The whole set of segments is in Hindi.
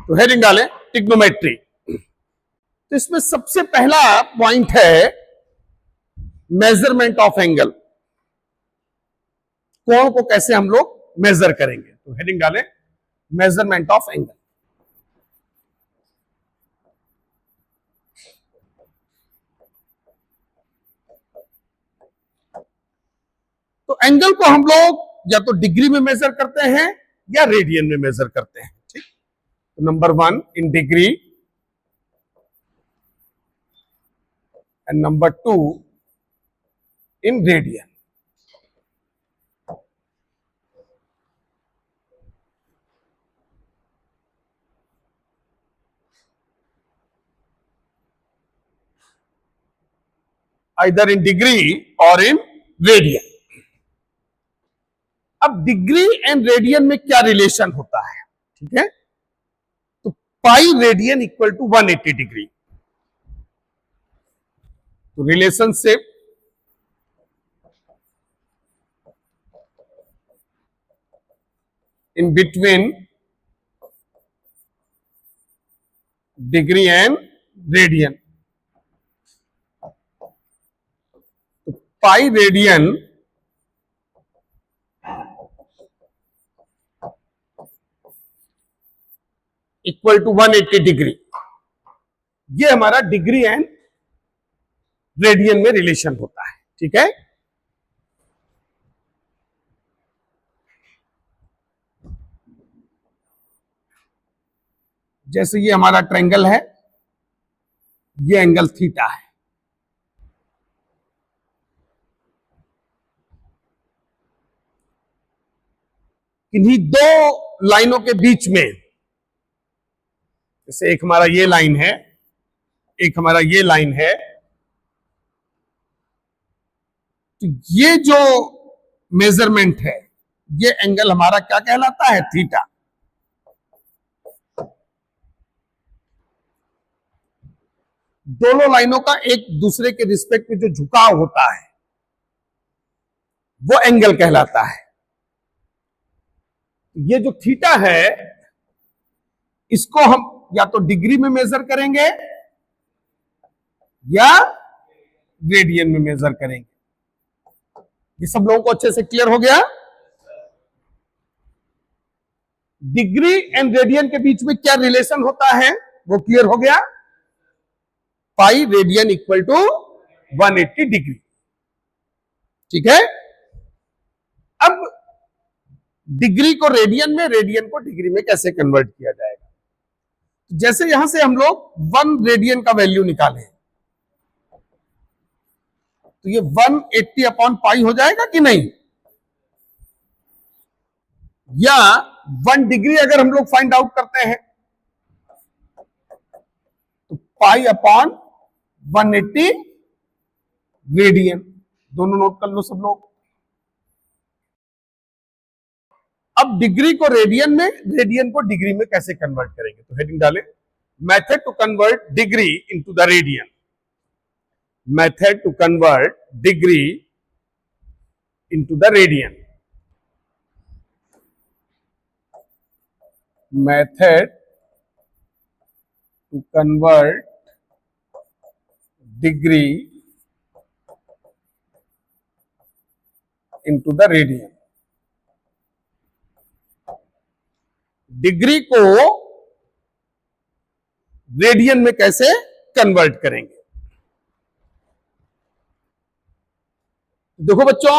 तो हेडिंग डालें ट्रिग्नोमेट्री। तो इसमें सबसे पहला पॉइंट है मेजरमेंट ऑफ एंगल। कोण को कैसे हम लोग मेजर करेंगे, तो हेडिंग डालें मेजरमेंट ऑफ एंगल। तो एंगल को हम लोग या तो डिग्री में मेजर करते हैं या रेडियन में मेजर करते हैं। ठीक, तो number 1 in degree and number 2 in radian. Either in degree और इन रेडियन। अब डिग्री एंड रेडियन में क्या रिलेशन होता है, ठीक है, तो pi radian equal to 180 degree. तो relationship in between degree and radian, तो pi radian equal to 180 degree. ये हमारा डिग्री एंड रेडियन में रिलेशन होता है। ठीक है, जैसे ये हमारा ट्रायंगल है, ये एंगल थीटा है। इन्हीं दो लाइनों के बीच में, जैसे एक हमारा ये लाइन है, एक हमारा ये लाइन है, तो ये जो मेजरमेंट है, ये एंगल हमारा क्या कहलाता है, थीटा। दोनों लाइनों का एक दूसरे के रिस्पेक्ट में जो झुकाव होता है वो एंगल कहलाता है। ये जो थीटा है, इसको हम या तो डिग्री में मेजर करेंगे या रेडियन में मेजर करेंगे। ये सब लोगों को अच्छे से क्लियर हो गया? डिग्री एंड रेडियन के बीच में क्या रिलेशन होता है वो क्लियर हो गया। Pi radian equal to 180 degree. ठीक है, अब डिग्री को रेडियन में, रेडियन को डिग्री में कैसे कन्वर्ट किया जाएगा। जैसे यहां से हम लोग 1 रेडियन का वैल्यू निकालें, तो ये 180 अपॉन पाई हो जाएगा कि नहीं, या 1 डिग्री अगर हम लोग फाइंड आउट करते हैं तो पाई अपॉन 180 रेडियन। दोनों नोट कर लो सब लोग। अब डिग्री को रेडियन में, रेडियन को डिग्री में कैसे कन्वर्ट करेंगे, तो हेडिंग डालें method to convert degree into the radian. Method to convert degree into the radian. Method to convert degree into the radian. Degree को रेडियन में कैसे कन्वर्ट करेंगे। देखो बच्चों,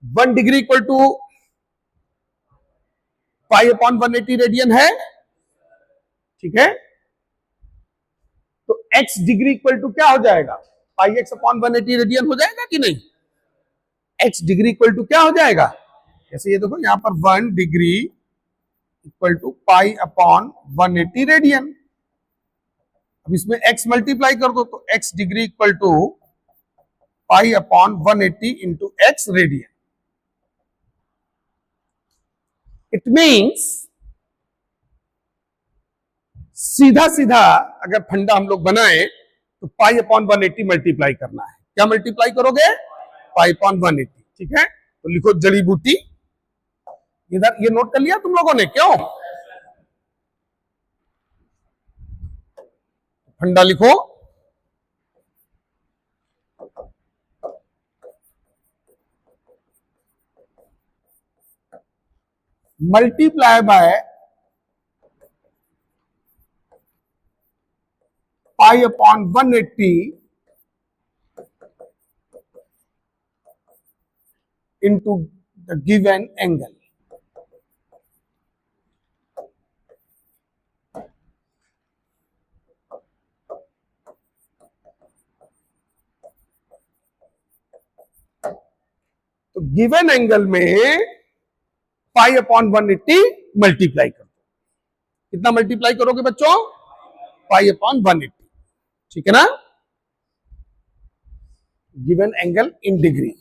1 degree equal to pi upon 180 radian है। ठीक है, तो x डिग्री इक्वल टू क्या हो जाएगा, पाई एक्स अपॉन 180 रेडियन हो जाएगा कि नहीं। x डिग्री इक्वल टू क्या हो जाएगा, जैसे ये देखो यहां पर 1 degree equal to pi upon 180 radian. अब इसमें x मल्टीप्लाई कर दो, तो x degree equal to pi upon 180 into x radian. It means सीधा सीधा अगर फंडा हम लोग बनाए तो पाई अपॉन 180 मल्टीप्लाई करना है। क्या मल्टीप्लाई करोगे, पाई अपॉन 180। ठीक है, तो लिखो जड़ी बूटी। इधर ये नोट कर लिया तुम लोगों ने, क्यों? फंडा लिखो, multiply by pi upon 180 into the given angle. तो गिवन एंगल में पाई अपॉन 180 मल्टीप्लाई कर दो। कितना मल्टीप्लाई करोगे बच्चों? पाई अपॉन 180, ठीक है ना। गिवन एंगल इन डिग्री,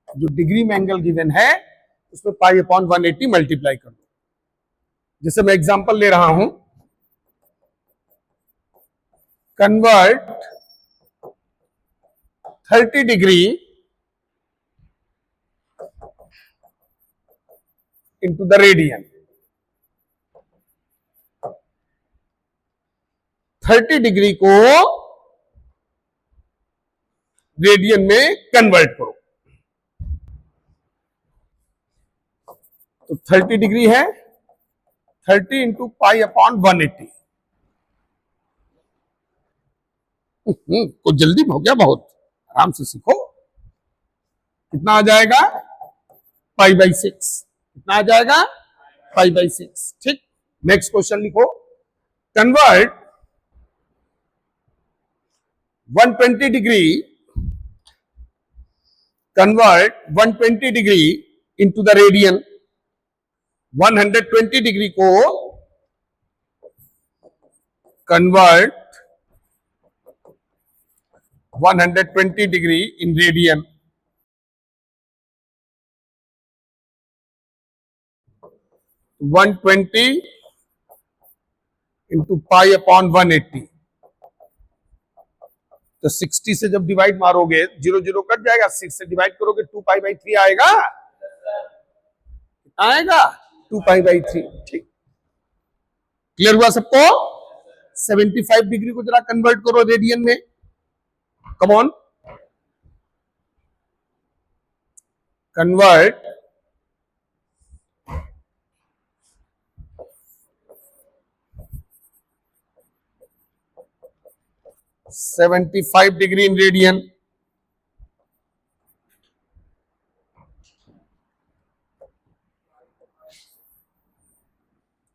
जो डिग्री में एंगल गिवन है उसमें पाई अपॉन 180 मल्टीप्लाई कर दो। जैसे मैं एग्जांपल ले रहा हूं, convert 30 degree into the radian. 30 degree को रेडियन में कन्वर्ट करो। तो 30 डिग्री है, 30 इंटू पाई अपॉन 180। कुछ जल्दी हो गया, बहुत आराम से सीखो। कितना आ जाएगा? Pi by 6। कितना आ जाएगा? Pi by 6। ठीक, नेक्स्ट क्वेश्चन लिखो, convert 120 degree, convert 120 degree into the radian. 120 degree को convert 120 degree in radian. One 120 into pi upon 180। तो 60 से जब डिवाइड मारोगे 0 0 कट जाएगा, 6 से डिवाइड करोगे 2 पाई बाई 3 आएगा, आएगा 2 पाई बाई 3। ठीक, क्लियर हुआ सबको? 75 डिग्री को जरा कन्वर्ट करो रेडियन में, come on, convert 75 degree in radian.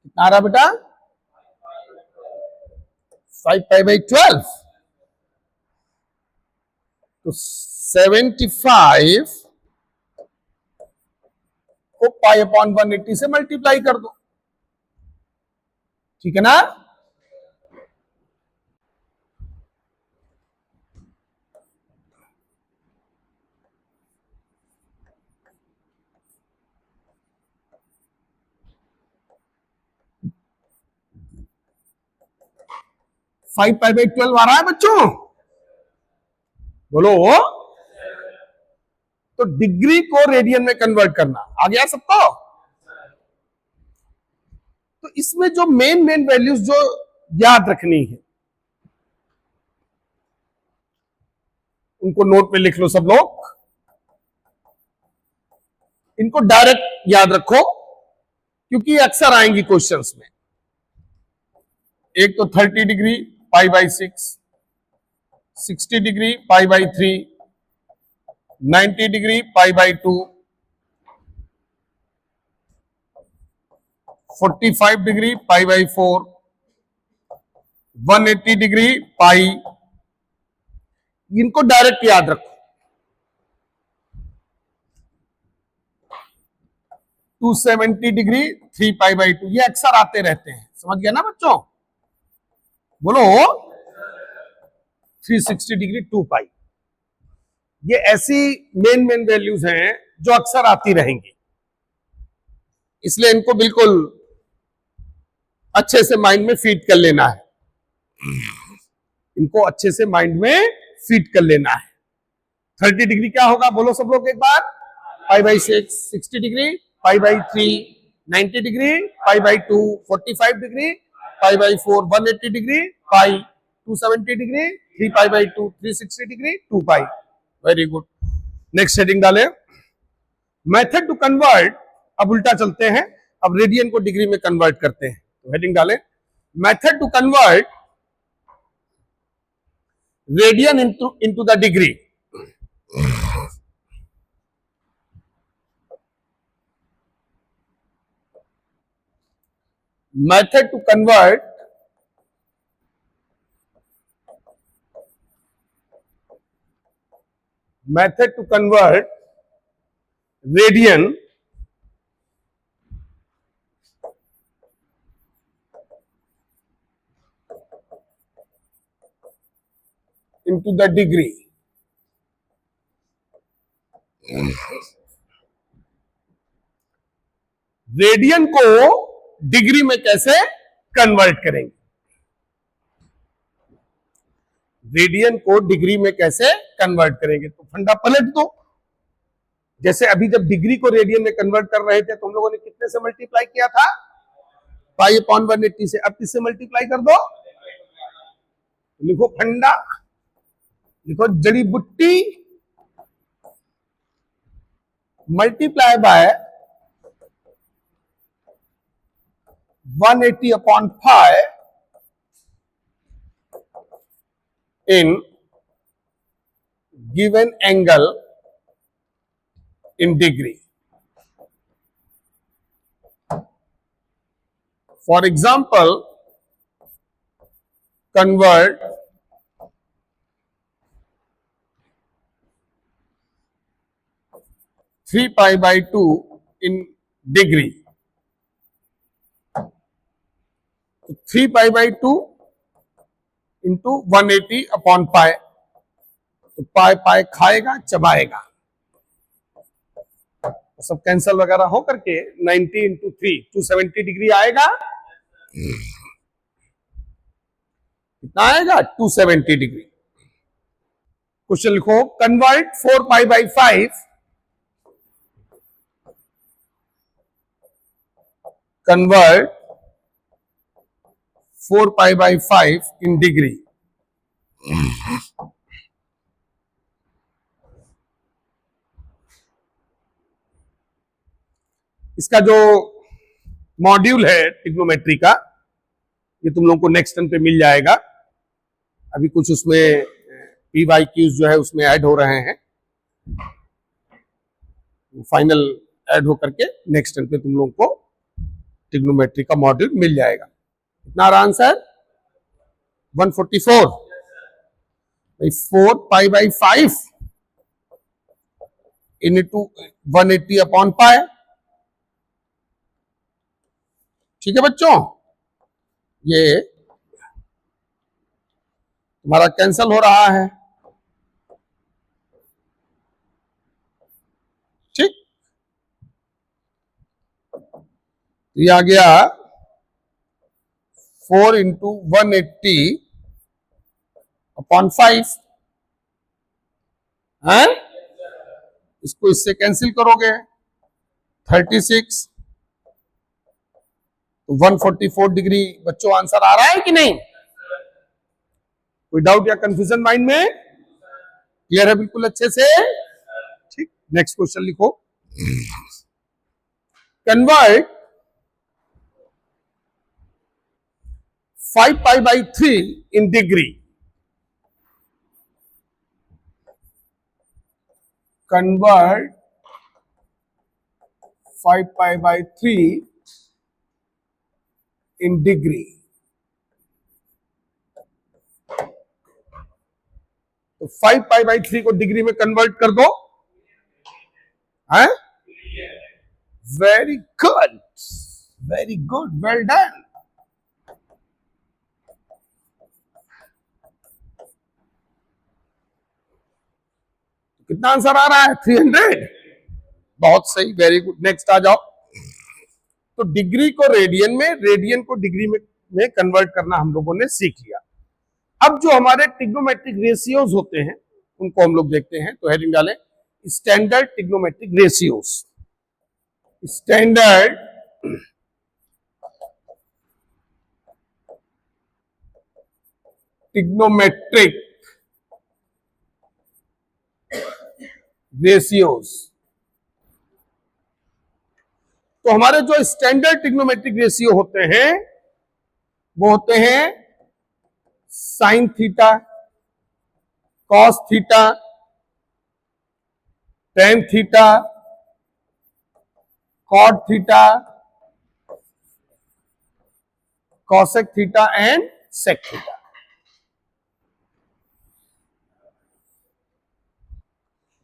कितना आ रहा बेटा? 5 पाई बाई 12। तो 75 को पाई अपॉन 180 से मल्टीप्लाई कर दो, ठीक है ना। फाइव पाई बाई 12 आ रहा है बच्चों, बोलो। तो डिग्री को रेडियन में कन्वर्ट करना आ गया सबको। तो इसमें जो मेन वैल्यूज जो याद रखनी है उनको नोट में लिख लो सब लोग। इनको डायरेक्ट याद रखो क्योंकि अक्सर आएंगी क्वेश्चंस में। एक तो 30 degree pi by 6, 60 degree pi by 3, 90 degree pi by 2, 45 degree pi by 4, 180 degree पाई। इनको डायरेक्ट याद रखो। 270 डिग्री 3 पाई बाई 2, ये अक्सर आते रहते हैं, समझ गया ना बच्चों? बोलो। 360 डिग्री 2 पाई, ये ऐसी मेन वैल्यूज हैं जो अक्सर आती रहेंगी, इसलिए इनको बिल्कुल अच्छे से माइंड में फीड कर लेना है। इनको अच्छे से माइंड में फीड कर लेना है। 30 डिग्री क्या होगा बोलो सब लोग एक बार? Pi by 6, 60 degree pi by 3, 90 degree pi by 2, 45 degree pi by 4 180 degree, pi 270 degree, 3 pi by 2 360 degree, 2 pi. Very good. Next heading डाले, मेथड टू कन्वर्ट। अब उल्टा चलते हैं, अब रेडियन को डिग्री में कन्वर्ट करते हैं। तो हेडिंग डाले, method to convert radian into the degree. Method to convert radian into the degree। Radian को डिग्री में कैसे कन्वर्ट करेंगे? रेडियन को डिग्री में कैसे कन्वर्ट करेंगे? तो फंडा पलट दो। जैसे अभी जब डिग्री को रेडियन में कन्वर्ट कर रहे थे तो हम लोगों ने कितने से मल्टीप्लाई किया था? पाई अपॉन 180 से। अब किससे मल्टीप्लाई कर दो? लिखो फंडा, लिखो जड़ी बुट्टी multiply by 180 upon pi in given angle in degree। For example, convert 3 pi by 2 in degree। 3 pi by 2 into 180 upon pi। तो पाई पाई खाएगा, चबाएगा, सब कैंसल वगैरह हो करके 90 इंटू 3 270 डिग्री आएगा। कितना आएगा? 270 डिग्री। क्वेश्चन लिखो, convert 4 pi by 5 convert 4 pi by 5 in degree. इसका जो मॉड्यूल है ट्रिग्नोमेट्री का, ये तुम लोगों को नेक्स्ट टर्म पे मिल जाएगा। अभी कुछ उसमें PYQs जो है उसमें ऐड हो रहे हैं, फाइनल ऐड हो करके नेक्स्ट टर्म पे तुम लोगों को ट्रिग्नोमेट्री का मॉड्यूल मिल जाएगा। कितना रहा answer? 144। 4 pi by 5 into 180 upon pi. ठीक है बच्चों, ये तुम्हारा कैंसल हो रहा है। ठीक, ये आ गया 4 इंटू 180 अपॉन 5 है। इसको इससे कैंसिल करोगे 36, 144 डिग्री। बच्चों आंसर आ रहा है कि नहीं? कोई डाउट या कंफ्यूजन माइंड में? क्लियर है बिल्कुल अच्छे से? ठीक, नेक्स्ट क्वेश्चन लिखो, convert 5 pi by 3 in degree. Convert 5 pi by 3 in degree। तो 5 पाई बाई 3 को डिग्री में कन्वर्ट कर दो। है? Very good, very good, well done. कितना आंसर आ रहा है? 300। बहुत सही, वेरी गुड। नेक्स्ट आ जाओ। तो डिग्री को रेडियन में, रेडियन को डिग्री में कन्वर्ट करना हम लोगों ने सीख लिया। अब जो हमारे ट्रिग्नोमेट्रिक रेशियोज होते हैं उनको हम लोग देखते हैं। तो हेडिंग डालें, standard trigonometric ratios. Standard trigonometric ratios. तो हमारे जो स्टैंडर्ड ट्रिग्नोमेट्रिक रेशियो होते हैं वो होते हैं sine theta, cos theta, tan theta, cot theta, cosec theta and sec theta.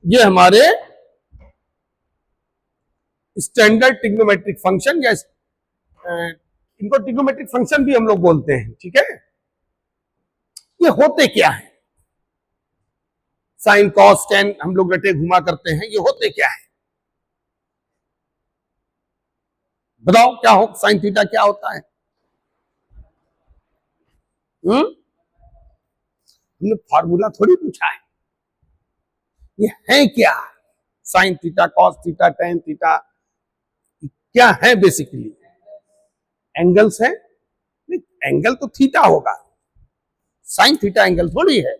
ये हमारे स्टैंडर्ड ट्रिग्नोमेट्रिक फंक्शन या इनको ट्रिग्नोमेट्रिक फंक्शन भी हम लोग बोलते हैं। ठीक है, ये होते क्या है? साइन कॉस टेन हम लोग रटे घुमा करते हैं, ये होते क्या है? बताओ क्या हो, साइन थीटा क्या होता है? हमने फार्मूला थोड़ी पूछा है, ये है क्या? Sign theta, cos theta, tan theta क्या है? बेसिकली एंगल्स है। एंगल तो थीटा होगा, साइन थीटा एंगल थोड़ी है,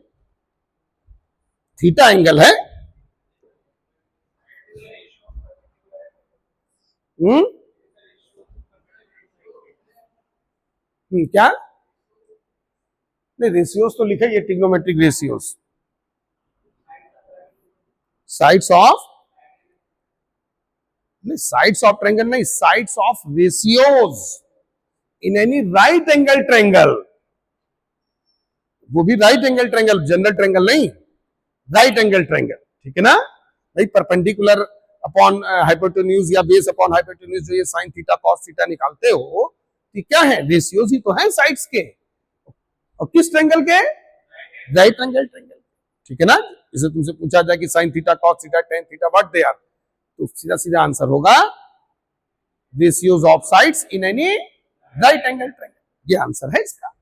थीटा एंगल है। क्या नहीं, रेशियोज तो लिखे, ये ट्रिग्नोमेट्रिक रेशियोज, साइड्स ऑफ, नहीं साइड्स ऑफ ट्रायंगल नहीं, sides of ratios in any right angle triangle. वो भी right angle triangle, general triangle नहीं, राइट एंगल ट्रायंगल। ठीक है ना भाई? परपेंडिकुलर अपॉन हाइपोटेन्यूज या बेस अपॉन हाइपोटेन्यूज जो ये साइन थीटा कॉस थीटा निकालते हो, ये क्या है? रेशियोज ही तो है साइड्स के। और किस ट्रायंगल के? Right angle triangle. ठीक है ना? इसे तुमसे पूछा जाए कि sine theta cos theta tan theta what they are, तो सीधा सीधा आंसर होगा ratios of sides in any right angle triangle. ये आंसर है इसका।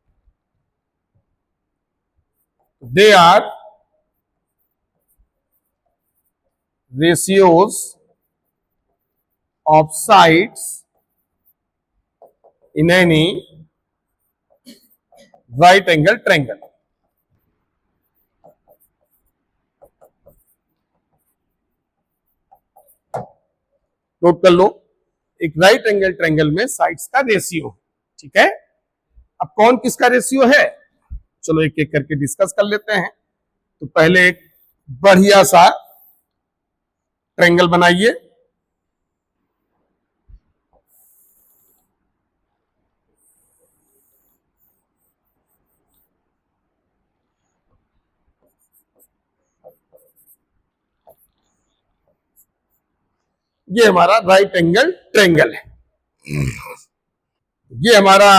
They are ratios of sides in any right angle triangle। Note कर लो, एक राइट एंगल ट्रायंगल में साइड्स का रेशियो। ठीक है, अब कौन किसका रेशियो है, चलो एक एक करके डिस्कस कर लेते हैं। तो पहले एक बढ़िया सा ट्रायंगल बनाइए। ये हमारा राइट एंगल ट्रायंगल है, ये हमारा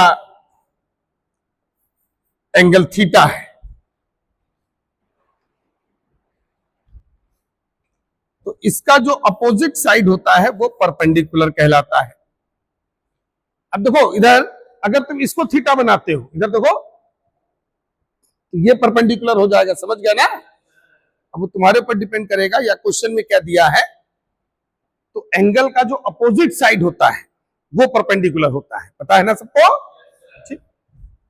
एंगल थीटा है। तो इसका जो अपोजिट साइड होता है वो परपेंडिकुलर कहलाता है। अब देखो इधर, अगर तुम इसको थीटा बनाते हो, इधर देखो, तो ये परपेंडिकुलर हो जाएगा, समझ गया ना? अब वो तुम्हारे ऊपर डिपेंड करेगा या क्वेश्चन में क्या दिया है। तो एंगल का जो अपोजिट साइड होता है वो परपेंडिकुलर होता है, पता है ना सबको? ठीक,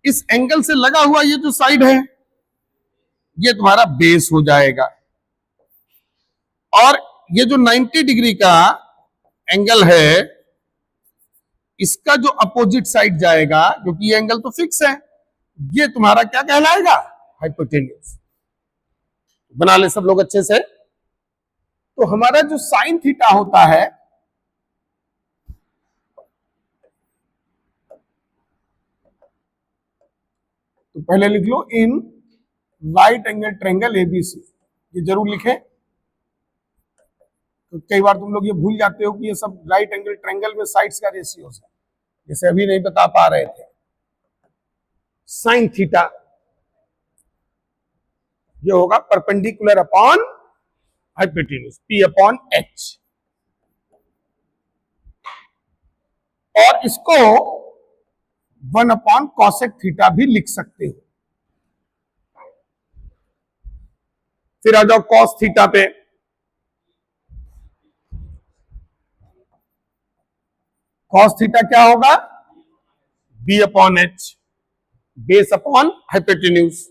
इस एंगल से लगा हुआ ये जो साइड है ये तुम्हारा बेस हो जाएगा, और ये जो 90 डिग्री का एंगल है इसका जो अपोजिट साइड जाएगा, क्योंकि ये एंगल तो फिक्स है, ये तुम्हारा क्या कहलाएगा? हाइपोटेन्यूज। बना ले सब लोग अच्छे से। तो हमारा जो साइन थीटा होता है तो पहले लिख लो in right angle triangle ABC, ये जरूर लिखें। तो कई बार तुम लोग ये भूल जाते हो कि ये सब राइट एंगल ट्रायंगल में साइड्स का रेशियोज है, जैसे अभी नहीं बता पा रहे थे। साइन थीटा ये होगा perpendicular upon hypotenuse, P upon H, और इसको 1 अपॉन कॉसेक थीटा भी लिख सकते हो। फिर आ जाओ कॉस थीटा पे। कॉस थीटा क्या होगा? B upon H, base upon hypotenuse.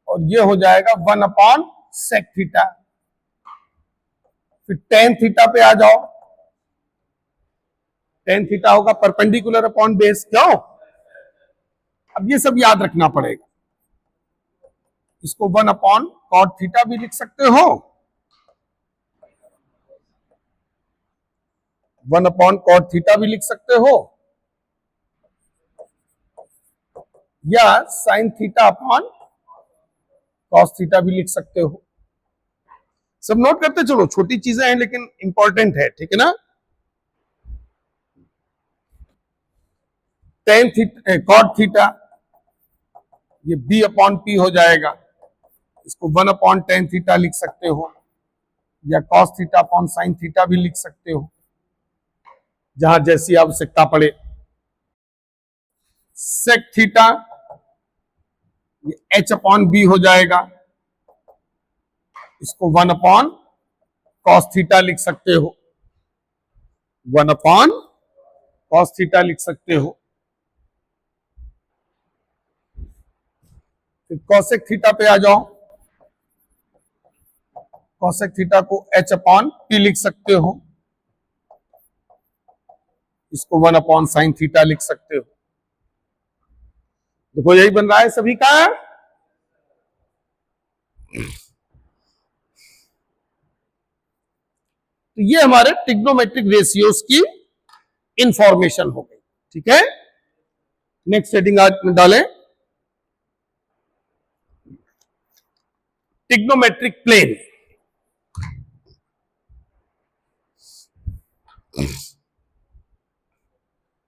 और ये हो जाएगा 1/sec थीटा। फिर tan थीटा पे आ जाओ, tan थीटा होगा परपेंडिकुलर अपॉन बेस। क्यों? अब ये सब याद रखना पड़ेगा। इसको 1/cot थीटा भी लिख सकते हो, 1/cot थीटा भी लिख सकते हो, या sin theta upon cos theta भी लिख सकते हो। सब नोट करते चलो, छोटी चीजें हैं लेकिन इंपॉर्टेंट है, ठीक है ना। tan थीटा cot थीटा ये b/p हो जाएगा, इसको 1/tan थीटा लिख सकते हो, या cos theta upon sin theta भी लिख सकते हो, जहां जैसी आवश्यकता पड़े। sec थीटा ये h/b हो जाएगा, इसको 1/cos थीटा लिख सकते हो, 1/cos थीटा लिख सकते हो। फिर cosec थीटा पे आ जाओ, cosec थीटा को h/p लिख सकते हो, इसको 1/sin थीटा लिख सकते हो। देखो यही बन रहा है सभी का। तो ये हमारे ट्रिग्नोमेट्रिक रेशियोज की इंफॉर्मेशन हो गई, ठीक है। नेक्स्ट हेडिंग आज में डालें, ट्रिग्नोमेट्रिक प्लेन।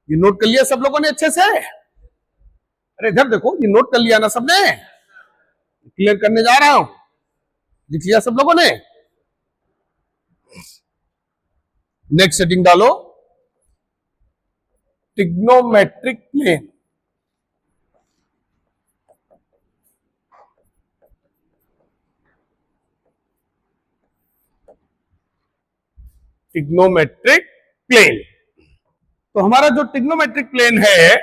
ये नोट कर लिया सब लोगों ने अच्छे से? अरे इधर देखो, ये नोट कर लिया ना सबने? क्लियर करने जा रहा हूं, लिख लिया सब लोगों ने? नेक्स्ट हेडिंग डालो, ट्रिग्नोमेट्रिक प्लेन। ट्रिग्नोमेट्रिक प्लेन, तो हमारा जो ट्रिग्नोमेट्रिक प्लेन है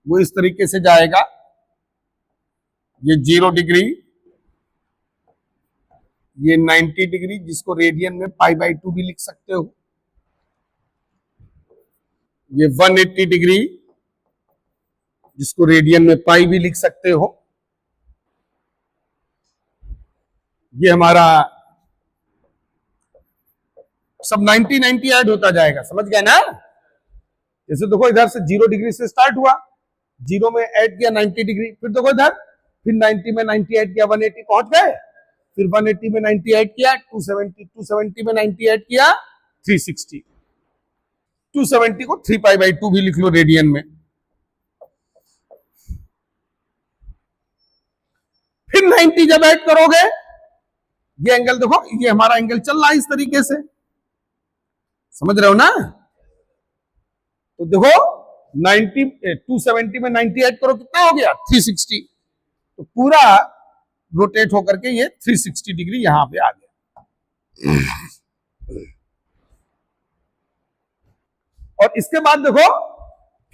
वो इस तरीके से जाएगा। ये 0 डिग्री, ये 90 डिग्री, जिसको रेडियन में π/2 भी लिख सकते हो, ये 180 डिग्री, जिसको रेडियन में पाई भी लिख सकते हो। ये हमारा सब 90 ऐड होता जाएगा, समझ गए ना। जैसे देखो इधर से 0 डिग्री से स्टार्ट हुआ, 0 में ऐड किया 90 डिग्री, फिर देखो इधर, फिर 90 में 90 ऐड किया 180 पहुंच गए, फिर 180 में 90 ऐड किया 270, 270 में 90 ऐड किया 360, 270 को 3π/2 भी लिख लो रेडियन में। फिर 90 जब ऐड करोगे, ये एंगल देखो, ये हमारा एंगल चल रहा है इस तरीके से, समझ रहे हो ना। तो देखो 90 270 में 90 ऐड करो, कितना हो गया 360, तो पूरा रोटेट होकर के ये 360 डिग्री यहां पे आ गया। और इसके बाद देखो,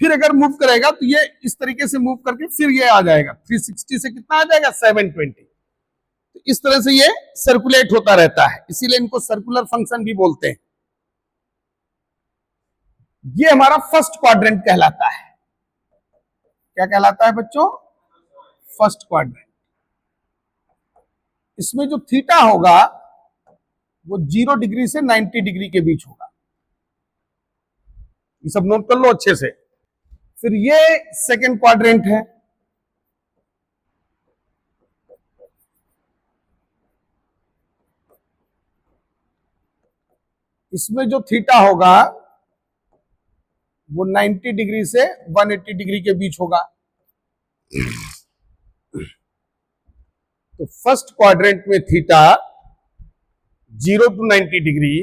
फिर अगर मूव करेगा तो ये इस तरीके से मूव करके फिर ये आ जाएगा 360 से कितना आ जाएगा 720। तो इस तरह से ये सर्कुलेट होता रहता है, इसीलिए इनको सर्कुलर फंक्शन भी बोलते हैं। ये हमारा फर्स्ट क्वाड्रेंट कहलाता है। क्या कहलाता है बच्चों? First quadrant. इसमें जो थीटा होगा वो 0 डिग्री से 90 डिग्री के बीच होगा, ये सब नोट कर लो अच्छे से। फिर ये सेकंड क्वाड्रेंट है, इसमें जो थीटा होगा वो 90 डिग्री से 180 डिग्री के बीच होगा। तो फर्स्ट क्वाड्रेंट में theta 0 to 90 degree,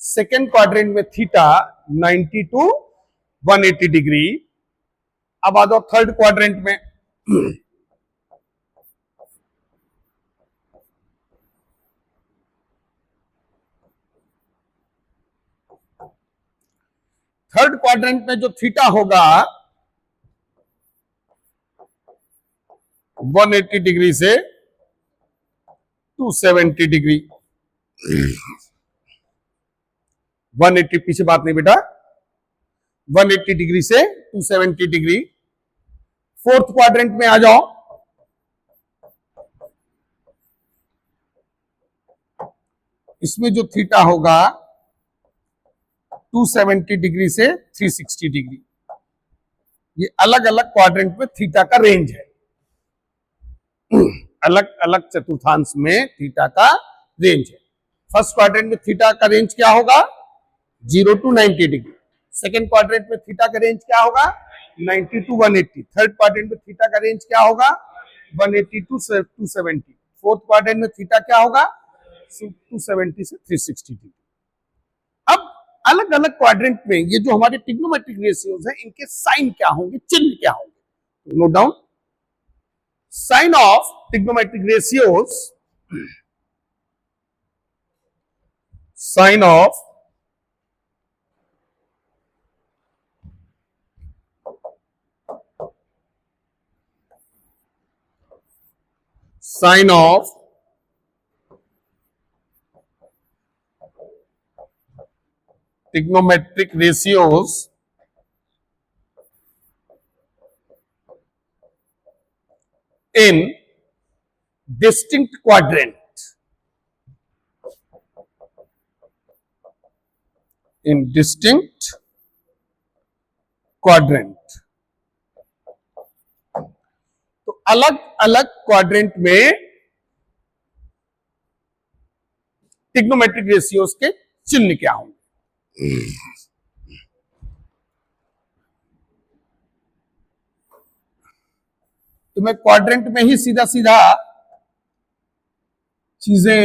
second quadrant में थीटा 90 to 180 डिग्री। अब आ जाओ थर्ड क्वाड्रेंट में, थर्ड क्वाड्रेंट में जो थीटा होगा 180 डिग्री से 270 डिग्री। 180 पीछे बात नहीं बेटा, 180 डिग्री से 270 डिग्री। फोर्थ क्वाड्रेंट में आ जाओ, इसमें जो थीटा होगा 270 डिग्री से 360 डिग्री। ये अलग अलग क्वाड्रेंट में थीटा का रेंज है, अलग अलग चतुर्थांश में थीटा का रेंज है। फर्स्ट क्वाड्रेंट में थीटा का रेंज क्या होगा 0 to 90 डिग्री। सेकेंड क्वाड्रेंट में थीटा का रेंज क्या होगा 90 to 180। थर्ड क्वाड्रेंट में थीटा का रेंज क्या होगा 180 to 270। फोर्थ क्वाड्रेंट में थीटा क्या होगा 270 से 360 डिग्री। अब अलग अलग क्वाड्रेंट में ये जो हमारे ट्रिग्नोमेट्रिक रेशियोज हैं इनके साइन क्या होंगे, चिन्ह क्या होंगे, note down. Sign of trigonometric ratios, sign of sign of trigonometric ratios in distinct quadrant, in distinct quadrant। तो अलग अलग क्वाड्रेंट में ट्रिग्नोमेट्रिक रेशियोज के चिन्ह क्या होंगे। तो मैं क्वाड्रेंट में ही सीधा सीधा चीजें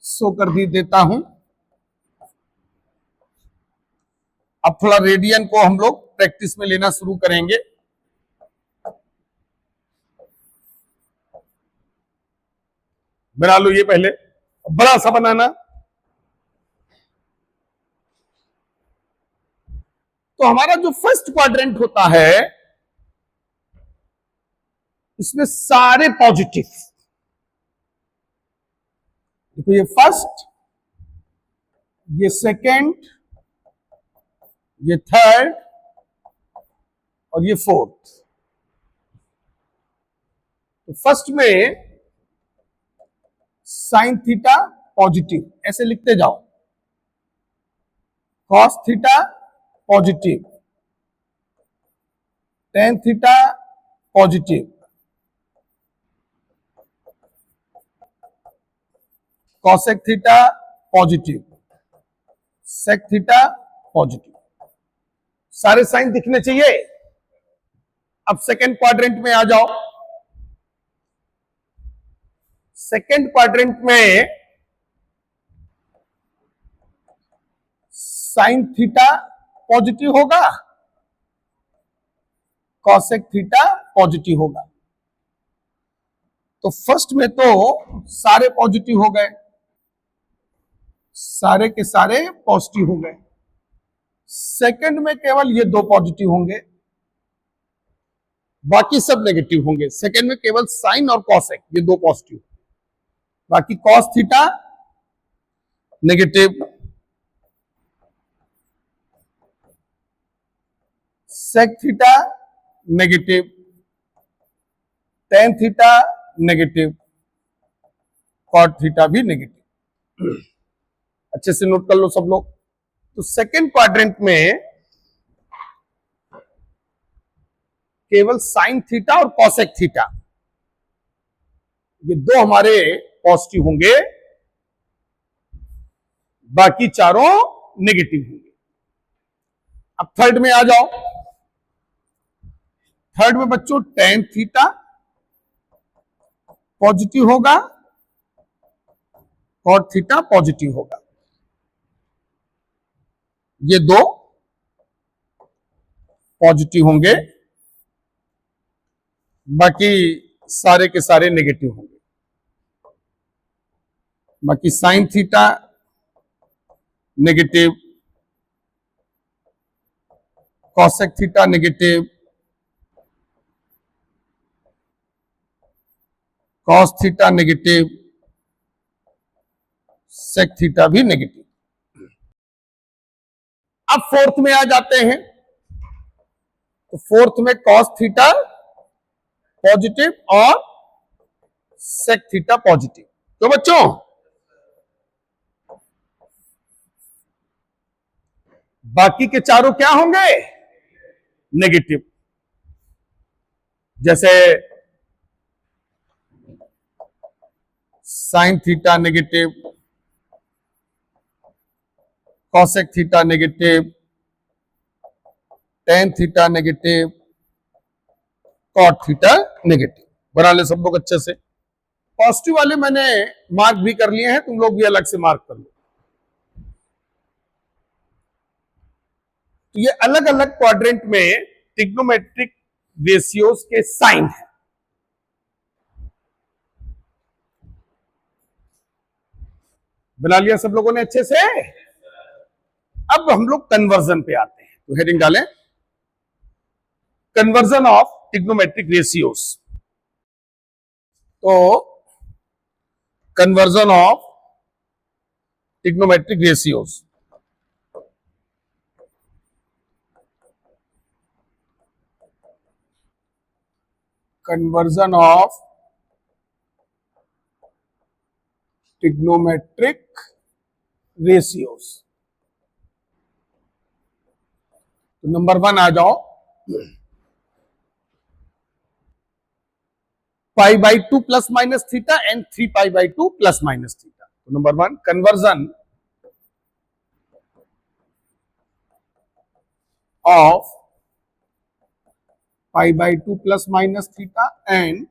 शो कर देता हूं। अब थोड़ा रेडियन को हम लोग प्रैक्टिस में लेना शुरू करेंगे। बना लो ये पहले, बड़ा सा बनाना। तो हमारा जो फर्स्ट क्वाड्रेंट होता है इसमें सारे पॉजिटिव, तो ये फर्स्ट, ये सेकंड, ये थर्ड और ये फोर्थ। तो फर्स्ट में साइन थीटा पॉजिटिव, ऐसे लिखते जाओ, cos theta positive, tan theta positive, cosec theta positive, sec theta positive. सारे साइन दिखने चाहिए। अब सेकेंड क्वाड्रेंट में आ जाओ। सेकेंड क्वाड्रेंट में साइन थीटा पॉजिटिव होगा, कॉसेक थीटा पॉजिटिव होगा। तो फर्स्ट में तो सारे पॉजिटिव हो गए, सारे के सारे पॉजिटिव हो गए। सेकंड में केवल ये दो पॉजिटिव होंगे, बाकी सब नेगेटिव होंगे। सेकंड में केवल साइन और कॉसेक ये दो पॉजिटिव, बाकी cos theta negative, sec theta negative, tan theta negative, cot theta भी नेगेटिव। अच्छे से नोट कर लो सब लोग। तो सेकेंड क्वाड्रेंट में केवल साइन थीटा और कॉसेक थीटा ये दो हमारे पॉजिटिव होंगे, बाकी चारों नेगेटिव होंगे। अब थर्ड में आ जाओ। थर्ड में बच्चों टेन थीटा पॉजिटिव होगा, कॉट थीटा पॉजिटिव होगा। ये दो पॉजिटिव होंगे, बाकी सारे के सारे नेगेटिव होंगे। बाकी sine theta negative, cosec theta negative, cos theta negative, sec theta भी नेगेटिव। अब फोर्थ में आ जाते हैं, तो फोर्थ में कॉस थीटा पॉजिटिव और सेक थीटा पॉजिटिव। तो बच्चों बाकी के चारों क्या होंगे? नेगेटिव। जैसे sine theta negative, cosec theta negative, tan theta negative, cot theta negative. बना ले सब लोग अच्छे से। पॉजिटिव वाले मैंने मार्क भी कर लिए हैं, तुम लोग भी अलग से मार्क कर लो। तो ये अलग अलग क्वाड्रेंट में ट्रिग्नोमेट्रिक रेशियोज के साइन है। बना लिया सब लोगों ने अच्छे से। अब हम लोग कन्वर्जन पे आते हैं, तो हेडिंग डालें कन्वर्जन ऑफ ट्रिग्नोमेट्रिक रेशियोज। तो conversion of trigonometric ratios, conversion of trigonometric ratios. तो नंबर 1 आ जाओ, pi by 2 plus minus theta and 3 pi by 2 plus minus theta. तो number 1 conversion of pi by 2 plus minus theta and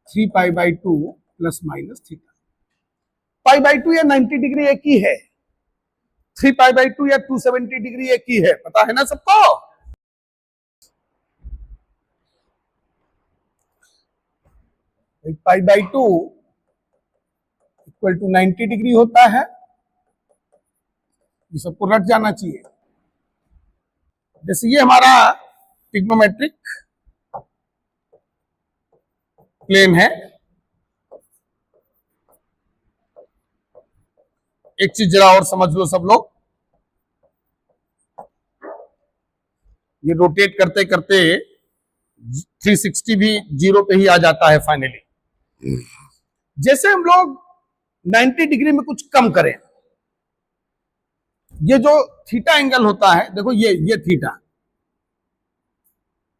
3 pi by 2 plus minus theta. Pi by 2 या 90 डिग्री एक ही है, 3 पाई बाई 2 या 270 डिग्री एक ही है, पता है ना सबको? Pi by 2 equal to 90 degree होता है, ये सबको रट जाना चाहिए। जैसे ये हमारा ट्रिग्नोमेट्रिक प्लेन है। एक चीज जरा और समझ लो सब लोग, ये रोटेट करते करते 360 भी जीरो पे ही आ जाता है फाइनली। जैसे हम लोग 90 डिग्री में कुछ कम करें, ये जो थीटा एंगल होता है, देखो ये थीटा,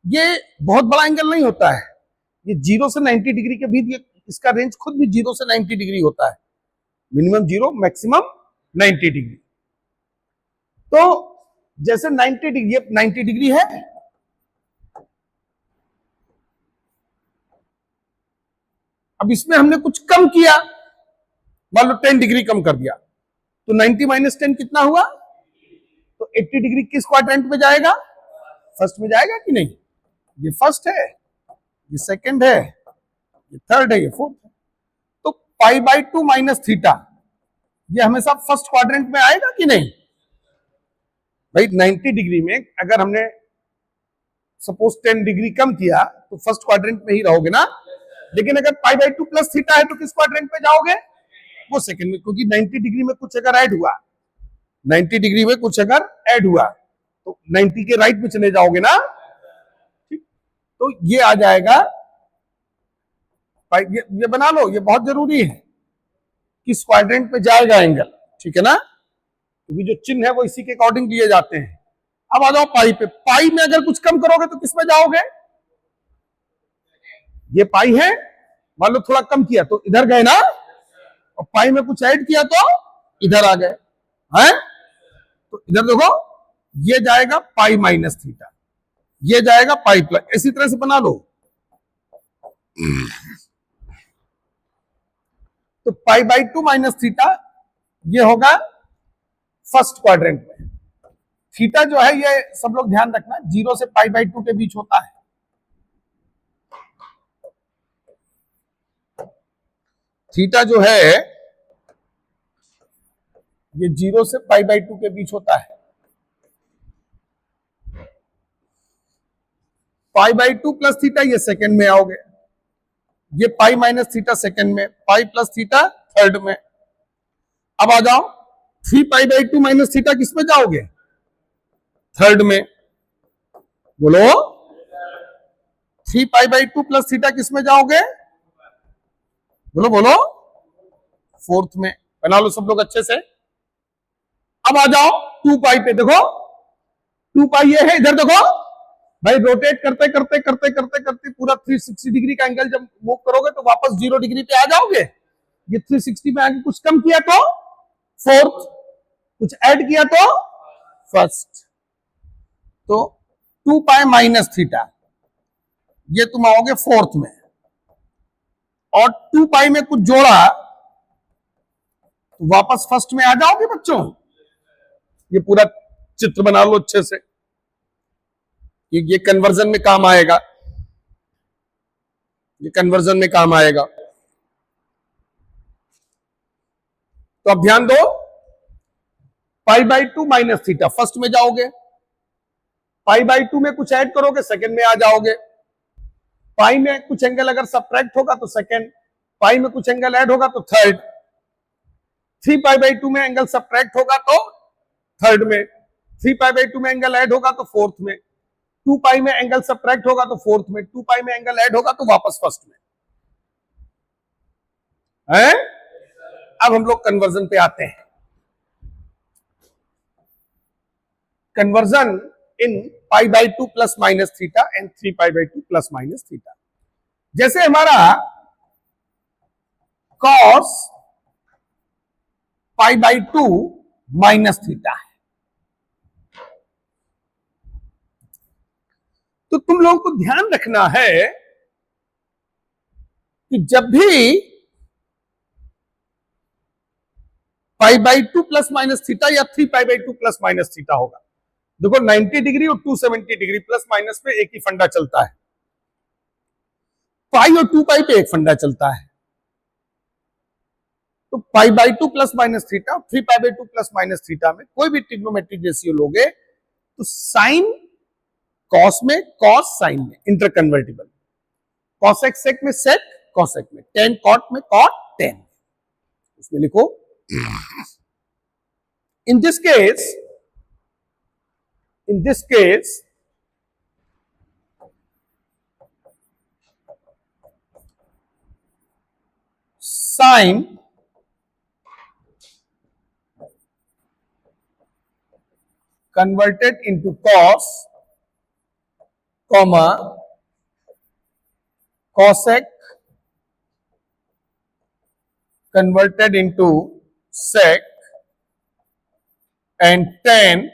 ये बहुत बड़ा एंगल नहीं होता है, ये 0 से 90 डिग्री के बीच, ये इसका रेंज खुद भी 0 से 90 डिग्री होता है, मिनिमम 0 मैक्सिमम 90 डिग्री। तो जैसे 90 डिग्री, 90 डिग्री है, अब इसमें हमने कुछ कम किया, मान लो 10 डिग्री कम कर दिया, तो 90 माइनस 10 कितना हुआ? तो 80 डिग्री किस क्वाड्रेंट में जाएगा? फर्स्ट में जाएगा कि नहीं? ये फर्स्ट है, ये सेकंड है, ये थर्ड है, ये फोर्थ है। तो पाई बाई 2 माइनस थीटा ये हमेशा फर्स्ट क्वाड्रेंट में आएगा कि नहीं? भाई 90 डिग्री में अगर हमने सपोज 10 डिग्री कम किया तो फर्स्ट क्वाड्रेंट में ही रहोगे ना, लेकिन अगर पाई बाई 2 प्लस थीटा है तो किस क्वाड्रेंट में जाओगे? वो सेकंड में, क्योंकि 90 डिग्री में कुछ अगर ऐड हुआ, 90 डिग्री में कुछ अगर ऐड हुआ तो 90 के राइट में चले जाओगे ना, ठीक? तो ये आ जाएगा, ये बना लो, ये बहुत जरूरी है, किस क्वाड्रेंट में जाएगा एंगल, ठीक है ना? क्योंकि जो चिन्ह है वो इसी के अकॉर्डिंग दिए जाते हैं। अब आ जाओ पाई पे, पाई में अगर कुछ कम करोगे तो किस में जाओगे? ये पाई है, मान लो थोड़ा कम किया तो इधर गए ना, और पाई में कुछ ऐड किया तो इधर आ गए हैं। तो इधर देखो, ये जाएगा पाई माइनस थीटा, ये जाएगा पाई प्लस, इसी तरह से बना लो। तो पाई बाई 2 माइनस थीटा ये होगा फर्स्ट क्वाड्रेंट में। थीटा जो है ये सब लोग ध्यान रखना, 0 से पाई बाई 2 के बीच होता है। थीटा जो है ये 0 से पाई बाई 2 के बीच होता है। पाई बाई 2 प्लस थीटा, ये सेकंड में आओगे, ये पाई माइनस थीटा सेकंड में, पाई प्लस थीटा थर्ड में। अब आ जाओ 3 पाई बाई 2 माइनस थीटा, किस में जाओगे? थर्ड में। बोलो 3 पाई बाई 2 प्लस थीटा किस में जाओगे? बोलो बोलो, फोर्थ में। बना लो सब लोग अच्छे से। अब आ जाओ 2 पाई पे, देखो 2 पाई ये है, इधर देखो भाई, रोटेट करते करते करते करते करते पूरा 360 डिग्री का एंगल जब मूव करोगे तो वापस 0 डिग्री पे आ जाओगे। ये 360 में आगे कुछ कम किया तो फोर्थ, कुछ ऐड किया तो फर्स्ट। तो 2 पाई माइनस थीटा, ये तुम आओगे फोर्थ में, और 2 पाई में कुछ जोड़ा तो वापस फर्स्ट में आ जाओगे बच्चों। ये पूरा चित्र बना लो अच्छे से, ये कन्वर्जन में काम आएगा, ये कन्वर्जन में काम आएगा। तो अब ध्यान दो, पाई बाई 2 माइनस थीटा फर्स्ट में जाओगे, पाई बाई 2 में कुछ ऐड करोगे सेकंड में आ जाओगे, पाई में कुछ एंगल अगर सब्ट्रैक्ट होगा तो सेकंड, पाई में कुछ एंगल ऐड होगा तो थर्ड, 3 पाई बाई 2 में एंगल सब्ट्रैक्ट होगा तो थर्ड में, 3 पाई बाई 2 में एंगल ऐड होगा तो फोर्थ में, 2 पाई में एंगल सब्ट्रैक्ट होगा तो फोर्थ में, 2 पाई में एंगल ऐड होगा तो वापस फर्स्ट में है। अब हम लोग कन्वर्जन पे आते हैं। Conversion in pi by 2 plus minus theta and 3 pi by 2 plus minus theta. जैसे हमारा cos pi by 2 minus theta है, तो तुम लोगों को ध्यान रखना है कि जब भी पाई बाई 2 प्लस माइनस थीटा या 3 pi by 2 plus minus theta होगा, देखो 90 डिग्री और 270 डिग्री प्लस माइनस पे एक ही फंडा चलता है, पाई और 2 पाई पे एक फंडा चलता है। तो pi by 2 plus minus theta, 3 pi by 2 plus minus theta में कोई भी ट्रिग्नोमेट्रिक रेशियो लोगे तो साइन कॉस में, कॉस साइन में, इंटरकन्वर्टिबल, कॉसेक सेक में सेक, कॉसेक में, टेन कॉट में कॉट, टेन। उसमें लिखो in this case sine converted into cos, comma cosec converted into sec, and tan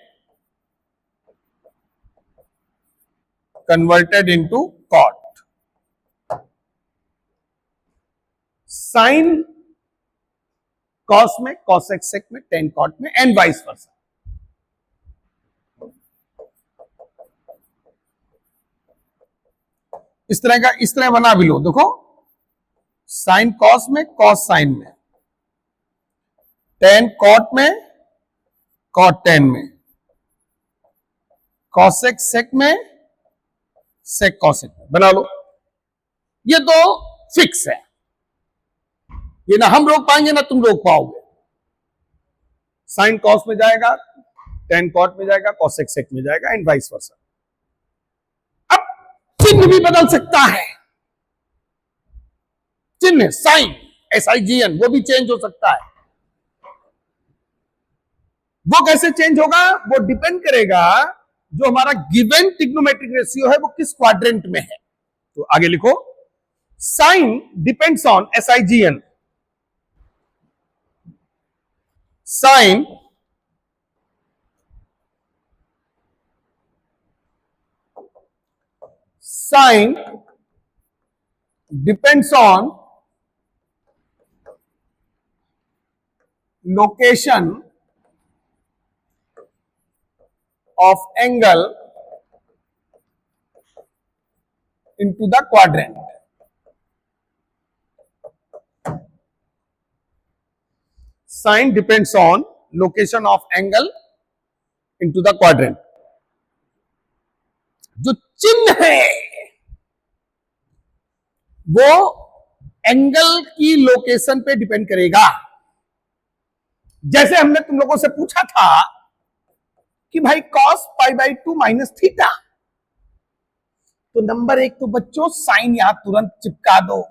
converted into cot. Sign cos में, cosec sec में, tan cot में, एंड वाइस वर्सा। इस तरह का, इस तरह बना भी लो, देखो साइन कॉस में, कॉस साइन में, टेन कॉट में, कॉट टेन में, कॉसेक सेक में, सेक कॉसेक में, बना लो। ये तो फिक्स है, ये ना हम रोक पाएंगे ना तुम रोक पाओगे। साइन कॉस में जाएगा, टेन कॉट में जाएगा, कॉसेक सेक में जाएगा, एंड वाइस वर्सा। चिन्ह भी बदल सकता है, चिन्ह साइन SIGN वो भी चेंज हो सकता है। वो कैसे चेंज होगा? वो डिपेंड करेगा जो हमारा गिवन ट्रिग्नोमेट्रिक रेशियो है वो किस क्वाड्रेंट में है। तो आगे लिखो, sign depends on SIGN, sign sign depends on location of angle into the quadrant. Sine depends on location of angle into the quadrant. जो चिन्ह है वो एंगल की लोकेशन पे डिपेंड करेगा। जैसे हमने तुम लोगों से पूछा था कि भाई cos pi by 2 minus theta, तो नंबर एक तो बच्चों साइन यहां तुरंत चिपका दो,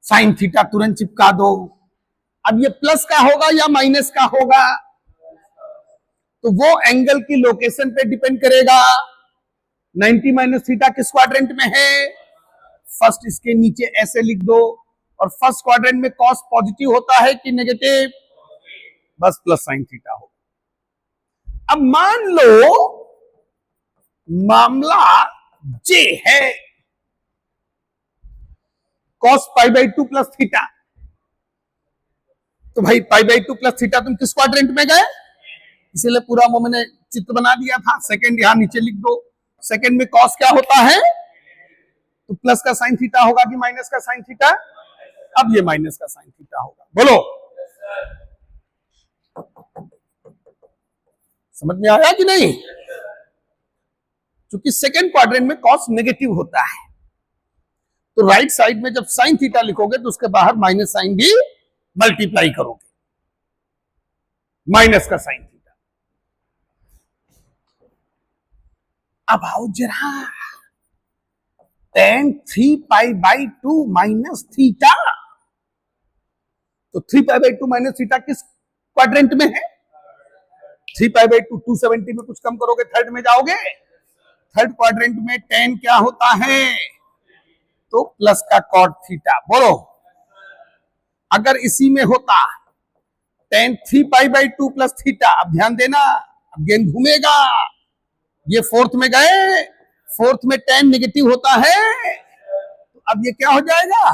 साइन थीटा तुरंत चिपका दो। अब ये प्लस का होगा या माइनस का होगा, तो वो एंगल की लोकेशन पे डिपेंड करेगा। 90 माइनस थीटा किस क्वाड्रेंट में है, फर्स्ट इसके नीचे ऐसे लिख दो। और फर्स्ट क्वाड्रेंट में कॉस पॉजिटिव होता है कि नेगेटिव, बस प्लस साइन थीटा हो। अब मान लो मामला जे है cos pi by 2 plus theta, तो भाई पाई बाई 2 प्लस थीटा तुम किस क्वाड्रेंट में गए, इसीलिए पूरा वो मैंने चित्र बना दिया था। सेकंड यहां नीचे लिख दो। सेकंड में कॉस क्या होता है, तो प्लस का साइन थीटा होगा कि माइनस का साइन थीटा, अब ये माइनस का साइन थीटा होगा। बोलो समझ में आया कि नहीं। क्योंकि सेकंड क्वाड्रेंट में कॉस नेगेटिव होता है, तो राइट साइड में जब साइन थीटा लिखोगे तो उसके बाहर माइनस साइन भी मल्टीप्लाई करोगे, माइनस का साइन थीटा। अब आओ जरा tan 3 pi by 2 minus theta, तो 3 पाई बाई 2 माइनस थीटा किस क्वाड्रेंट में है, 3 पाई बाई 2 270 में कुछ कम करोगे थर्ड में जाओगे। थर्ड क्वाड्रेंट में tan क्या होता है, तो प्लस का कॉट थीटा। बोलो अगर इसी में होता tan 3 pi by 2 plus theta, अब ध्यान देना, अब गेंद घूमेगा, ये फोर्थ में गए, फोर्थ में tan नेगेटिव होता है, तो अब ये क्या हो जाएगा,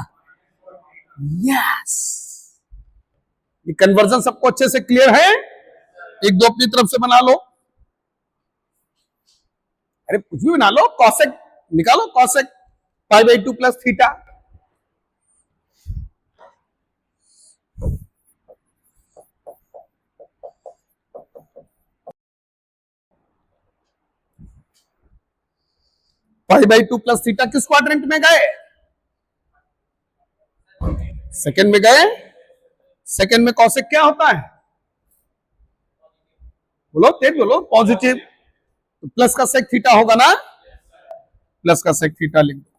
यस। ये कन्वर्जन सबको अच्छे से क्लियर है, एक दो अपनी तरफ से बना लो, अरे कुछ भी बना लो, कॉसेक निकालो, cosec pi by 2 plus theta, pi by 2 plus theta किस क्वाड्रेंट में गए, सेकंड में गए। सेकंड में कॉसेक क्या होता है, बोलो तेज बोलो, पॉजिटिव, तो प्लस का सेक थीटा होगा ना, प्लस का सेक थीटा लिख दो।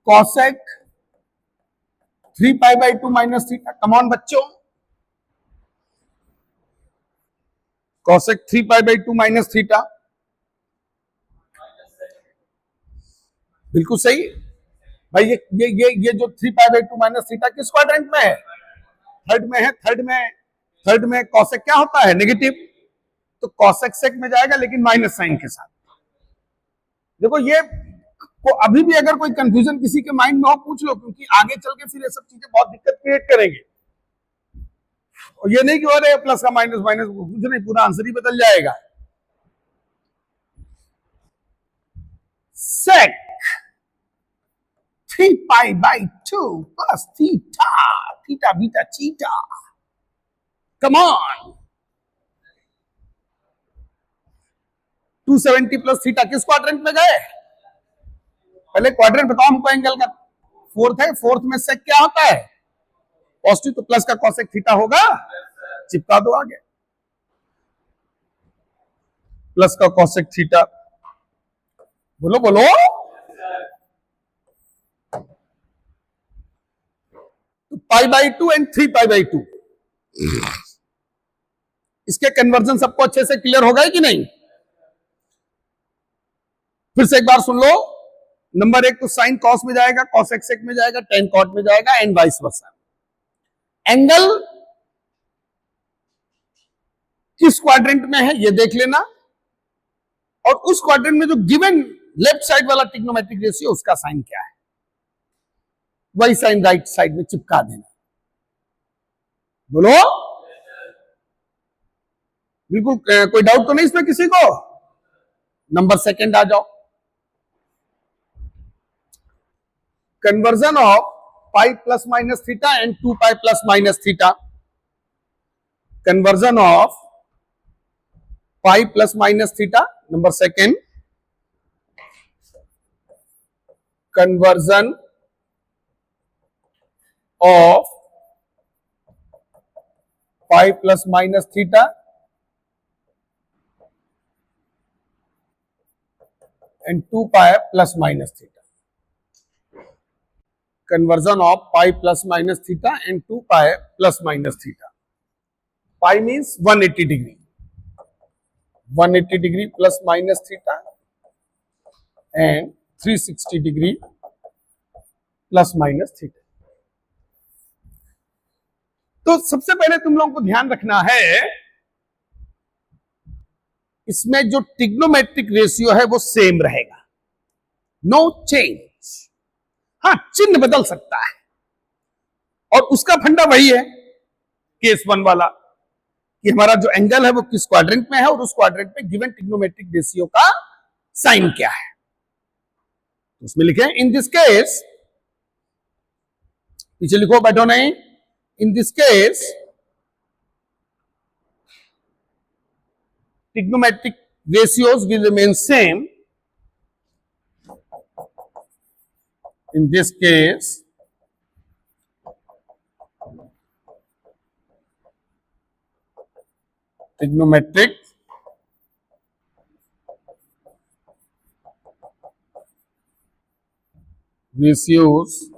Cosec 3 pi by 2 minus theta, come on बच्चों, cosec 3 pi by 2 minus theta, बिल्कुल सही भाई। ये जो 3 पाई बाई 2 माइनस थीटा किस क्वाड्रेंट में है, थर्ड में है। थर्ड में कॉसेक क्या होता है, नेगेटिव, तो कॉसेक सेक में जाएगा लेकिन माइनस साइन के साथ। देखो ये को अभी भी अगर कोई कंफ्यूजन किसी के माइंड में हो पूछ लो, क्योंकि आगे चल के फिर ये सब चीजें बहुत दिक्कत क्रिएट करेंगे। और ये नहीं कि अरे प्लस का माइनस माइनस कुछ नहीं, पूरा आंसर ही बदल जाएगा। सेक 3 pi by 2 plus theta, theta beta cheetah, come on. 270 plus theta किस क्वाड्रेंट में गए, पहले क्वाड्रेंट बताओ हमको एंगल का, फोर्थ है, फोर्थ में सेक क्या होता है, पॉजिटिव, तो प्लस का कॉसेक थीटा होगा, चिपका दो आगे, प्लस का कॉसेक थीटा। बोलो बोलो, तो pi by 2 and 3 pi by 2, इसके कन्वर्जन सबको अच्छे से क्लियर हो गए कि नहीं। फिर से एक बार सुन लो, नंबर एक तो साइन कॉस में जाएगा, कॉस एक्स सेक में जाएगा, टेन कॉट में जाएगा, एंड वाइस वर्सा। एंगल किस क्वाड्रेंट में है ये देख लेना, और उस क्वाड्रेंट में जो गिवन लेफ्ट साइड वाला ट्रिग्नोमेट्रिक रेशियो उसका साइन क्या है, वही साइन राइट साइड में चिपका देना। बोलो बिल्कुल, कोई डाउट तो नहीं इसमें किसी को। नंबर सेकंड आ जाओ, conversion of pi plus minus theta and 2 pi plus minus theta, conversion of pi plus minus theta. Number second, conversion of pi plus minus theta and 2 pi plus minus theta. Conversion of pi plus minus theta and 2 pi plus minus theta. Pi means 180 degree. 180 degree plus minus theta and 360 degree plus minus theta. तो सबसे पहले तुम लोगों को ध्यान रखना है, इसमें जो ट्रिग्नोमेट्रिक रेशियो है वो सेम रहेगा, नो चेंज। हाँ, चिन्ह बदल सकता है और उसका फंडा वही है केस वन वाला कि हमारा जो एंगल है वो किस क्वाड्रेंट में है और उस क्वाड्रेंट में गिवन ट्रिग्नोमेट्रिक रेशियो का साइन क्या है। उसमें लिखे इन दिस केस, पीछे लिखो, बैठो नहीं। इन this case trigonometric ratios will remain same. In this case, trigonometric ratios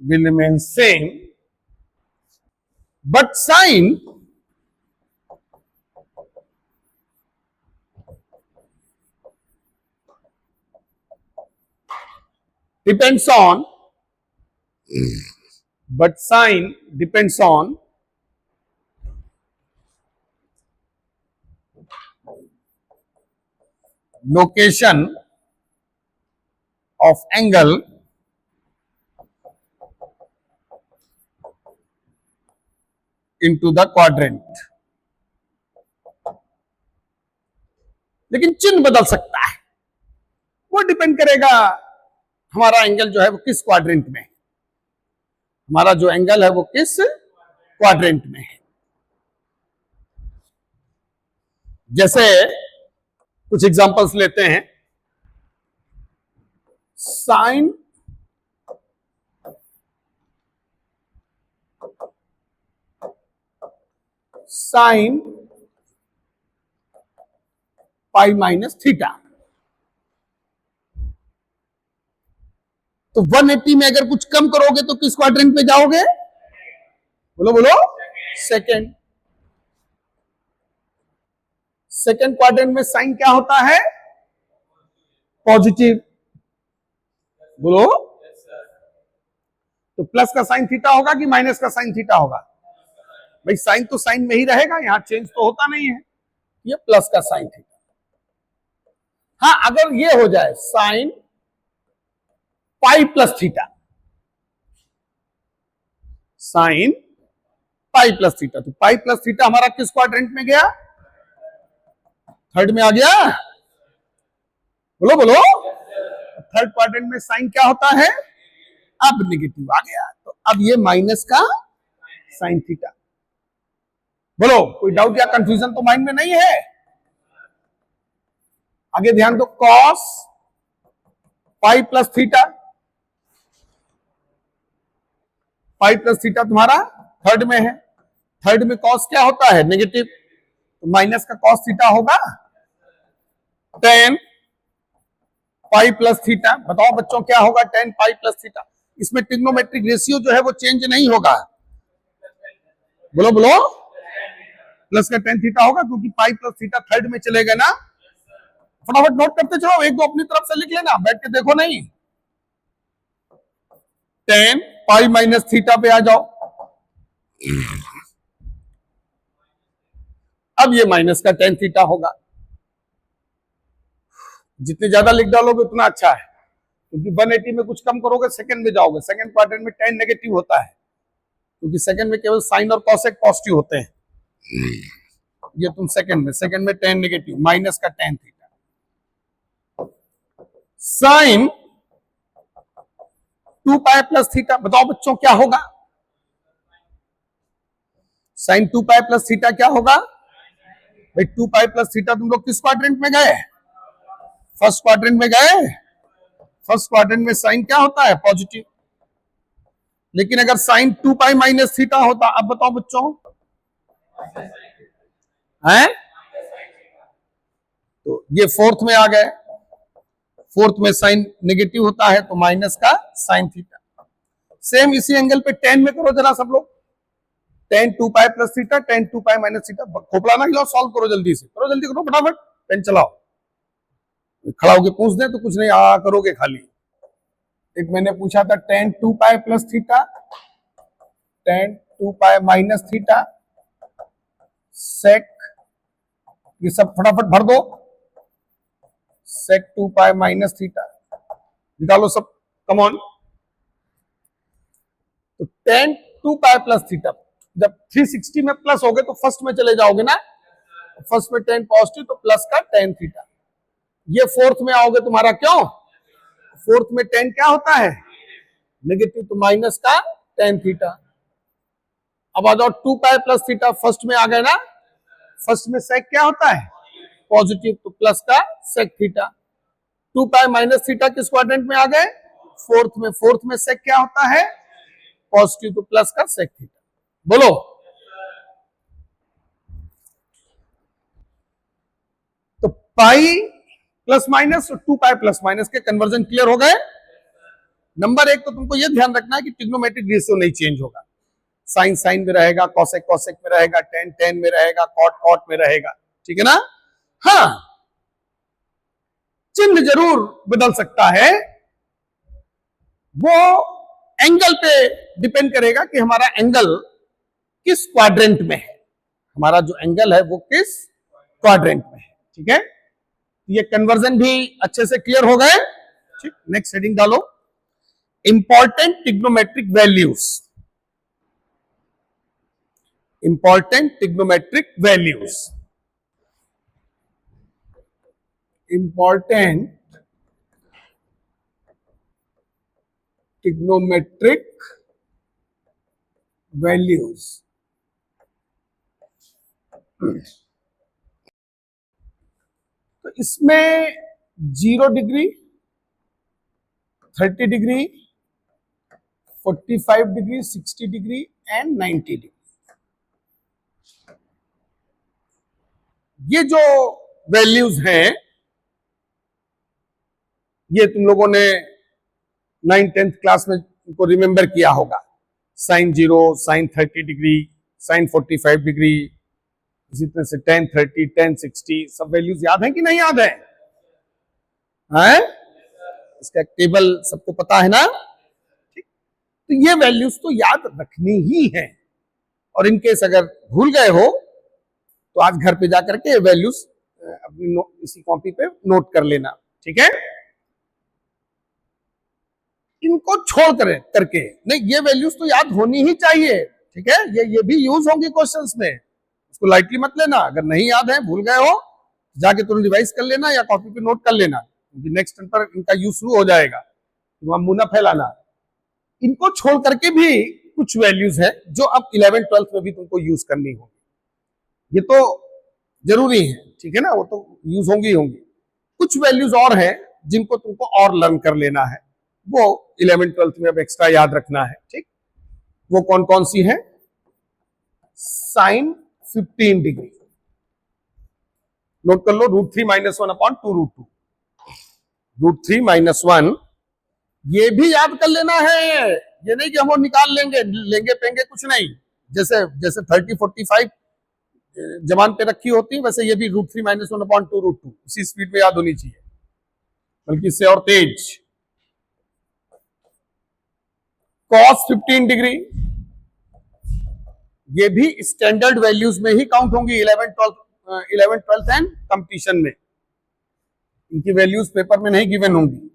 will remain same, but sine depends on, but sine depends on location of angle into the quadrant. लेकिन चिन्ह बदल सकता है, वो डिपेंड करेगा हमारा एंगल जो है वो किस क्वाड्रेंट में है, हमारा जो एंगल है वो किस क्वाड्रेंट में है। जैसे कुछ एग्जांपल्स लेते हैं, साइन पाई माइनस थीटा। तो 180 में अगर कुछ कम करोगे तो किस क्वाड्रेंट पे जाओगे? बोलो बोलो, सेकंड। सेकंड क्वाड्रेंट में साइन क्या होता है? पॉजिटिव। बोलो, तो प्लस का साइन थीटा होगा कि माइनस का साइन थीटा होगा? भाई साइन तो साइन में ही रहेगा, यहां चेंज तो होता नहीं है, ये प्लस का साइन थीटा। हाँ, अगर ये हो जाए sine pi plus theta, sine pi plus theta, तो पाई प्लस थीटा हमारा किस क्वाड्रेंट में गया? थर्ड में आ गया। बोलो बोलो, थर्ड क्वाड्रेंट में साइन क्या होता है? अब निगेटिव आ गया, तो अब ये माइनस का साइन थीटा। बोलो, कोई डाउट या कंफ्यूजन तो माइंड में नहीं है? आगे ध्यान दो, कॉस पाई प्लस थीटा, पाई प्लस थीटा तुम्हारा थर्ड में है, थर्ड में कॉस क्या होता है? नेगेटिव, तो माइनस का कॉस थीटा होगा टेन पाई प्लस थीटा। बताओ बच्चों क्या होगा टेन पाई प्लस थीटा? इसमें ट्रिग्नोमेट्रिक रेशियो जो है वो चेंज नहीं होगा। बोलो बोलो, प्लस का टेन थीटा होगा, क्योंकि पाई प्लस थीटा थर्ड में चलेगा ना। फटाफट नोट करते चलो, एक दो अपनी तरफ से लिख लेना, बैठ के देखो नहीं। टेन पाई माइनस थीटा पे आ जाओ, अब ये माइनस का टेन थीटा होगा। जितने ज्यादा लिख डालोगे उतना अच्छा है, क्योंकि 180 में कुछ कम करोगे सेकंड में जाओगे। सेकंड क्वाड्रेंट में टेन नेगेटिव होता है, क्योंकि सेकंड में केवल साइन और कॉसेक पॉजिटिव होते हैं। ये तुम सेकंड में टेन नेगेटिव, माइनस का tan theta. Sine 2 pi plus theta, बताओ बच्चों क्या होगा? साइन 2 पाई प्लस थीटा क्या होगा? भाई 2 पाई प्लस थीटा तुम लोग किस क्वाड्रेंट में गए? फर्स्ट क्वाड्रेंट में गए। फर्स्ट क्वाड्रेंट में साइन क्या होता है? पॉजिटिव। लेकिन अगर साइन 2 पाई माइनस थीटा होता, अब बताओ बच्चों, हैं? तो ये फोर्थ में आ गए। फोर्थ में साइन नेगेटिव होता है तो माइनस का साइन थीटा। सेम इसी एंगल पे टेन में करो जरा सब लोग। Tan 2 pi plus theta, tan 2 pi minus theta. खोपड़ा ना हिलाओ, सॉल्व करो जल्दी से, करो जल्दी करो फटाफट, पेन चलाओ। खड़ा होके पूछ दे तो कुछ नहीं आ करोगे खाली। एक मैंने पूछा था tan 2 pi plus theta, tan 2 pi minus theta, sec, ये सब फटाफट भर दो। सेक 2 पाई माइनस थीटा निकालो सब, कम ऑन। तो टेन 2 पाई प्लस थीटा, जब 360 में प्लस हो गए तो फर्स्ट में चले जाओगे ना, फर्स्ट में टेन पॉजिटिव तो प्लस का टेन थीटा। ये फोर्थ में आओगे तुम्हारा, क्यों? फोर्थ में टेन क्या होता है? नेगेटिव, तो माइनस का टेन थीटा। अब आ जाओ 2 पाई प्लस थीटा, फर्स्ट में आ गए ना, फर्स्ट में सेक क्या होता है? पॉजिटिव, तो प्लस का sec theta. 2 pi minus theta किस क्वाड्रेंट में आ गए? फोर्थ में। फोर्थ में सेक क्या होता है? पॉजिटिव, तो प्लस का सेक थीटा। बोलो। तो पाई प्लस माइनस और 2 पाई प्लस माइनस के कन्वर्जन क्लियर हो गए। नंबर एक तो तुमको यह ध्यान रखना है कि ट्रिग्नोमेट्रिक रेशियो नहीं चेंज होगा। साइन साइन में रहेगा, कॉसेक कॉसेक में रहेगा, टेन टेन में रहेगा, कॉट कॉट में रहेगा, ठीक है ना? हाँ, चिन्ह जरूर बदल सकता है, वो एंगल पे डिपेंड करेगा कि हमारा एंगल किस क्वाड्रेंट में है। हमारा जो एंगल है वो किस क्वाड्रेंट में है, ठीक है? ये कन्वर्जन भी अच्छे से क्लियर हो गए। ठीक, नेक्स्ट हेडिंग डालो, important trigonometric values. Important trigonometric values, important trigonometric values. तो इसमें 0 degree, 30 degree, 45 degree, 60 degree and 90 degree, ये जो वैल्यूज हैं ये तुम लोगों ने 9th-10th क्लास में को रिमेंबर किया होगा। Sine 0, sine 30 degree, sine 45 degree, इसी तरह से 10 30, 10 60, सब वैल्यूज याद है कि नहीं याद है? हैं? इसका टेबल सबको पता है ना? ठीक, तो ये वैल्यूज तो याद रखनी ही है, और इनकेस अगर भूल गए हो तो आज घर पे जाकर के वैल्यूज अपनी इसी कॉपी पे नोट कर लेना, ठीक है? इनको छोड़ करके नहीं, ये वैल्यूज तो याद होनी ही चाहिए, ठीक है? ये भी यूज होंगी क्वेश्चंस में, उसको लाइटली मत लेना। अगर नहीं याद है, भूल गए हो, जाके तुरंत रिवाइज कर लेना या कॉपी पे नोट कर लेना, क्योंकि नेक्स्ट टर्म पर इनका यूज शुरू हो जाएगा, तो मुंह ना फैलाना। इनको छोड़ करके भी कुछ वैल्यूज है जो अब 11th 12th में भी तुमको यूज करनी होगी, ये तो जरूरी है, ठीक है ना? वो तो यूज होंगी होंगी। कुछ वैल्यूज और है जिनको तुमको और लर्न कर लेना है, वो 11th 12th में अब एक्स्ट्रा याद रखना है, ठीक? वो कौन कौन सी है? साइन 15 डिग्री नोट कर लो, √3 - 1 अपॉन 2√2, √3 - 1, ये भी याद कर लेना है। ये नहीं कि हम वो निकाल लेंगे, लेंगे पेंगे कुछ नहीं। जैसे जैसे 30 45 जबान पे रखी होती है, वैसे ये भी √3 - 1 अपॉन 2√2 उसी स्पीड में याद होनी चाहिए, बल्कि इससे और तेज। cos 15 डिग्री, ये भी स्टैंडर्ड वैल्यूज में ही काउंट होंगी 11th 12th एंड कंपटीशन में, इनकी वैल्यूज पेपर में नहीं गिवन होंगी।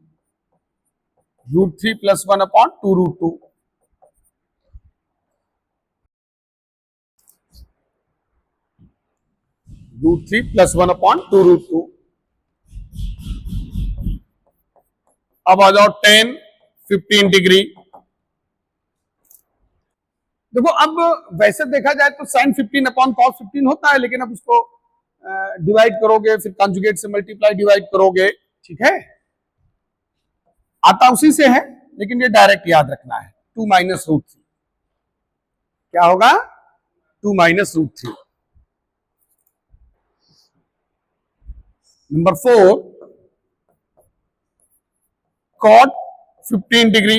√3 + 1 अपॉन 2√2, √3 + 1 अपॉन 2√2। अब आ जाओ 10 15 डिग्री। देखो, अब वैसे देखा जाए तो साइन 15 अपॉन cos 15 होता है, लेकिन अब उसको डिवाइड करोगे, फिर कंजुगेट से मल्टीप्लाई डिवाइड करोगे, ठीक है। आता उसी से है, लेकिन ये डायरेक्ट याद रखना है। 2 माइनस रूट 3 क्या होगा? 2 minus root 3। Number 4, cot 15 degree,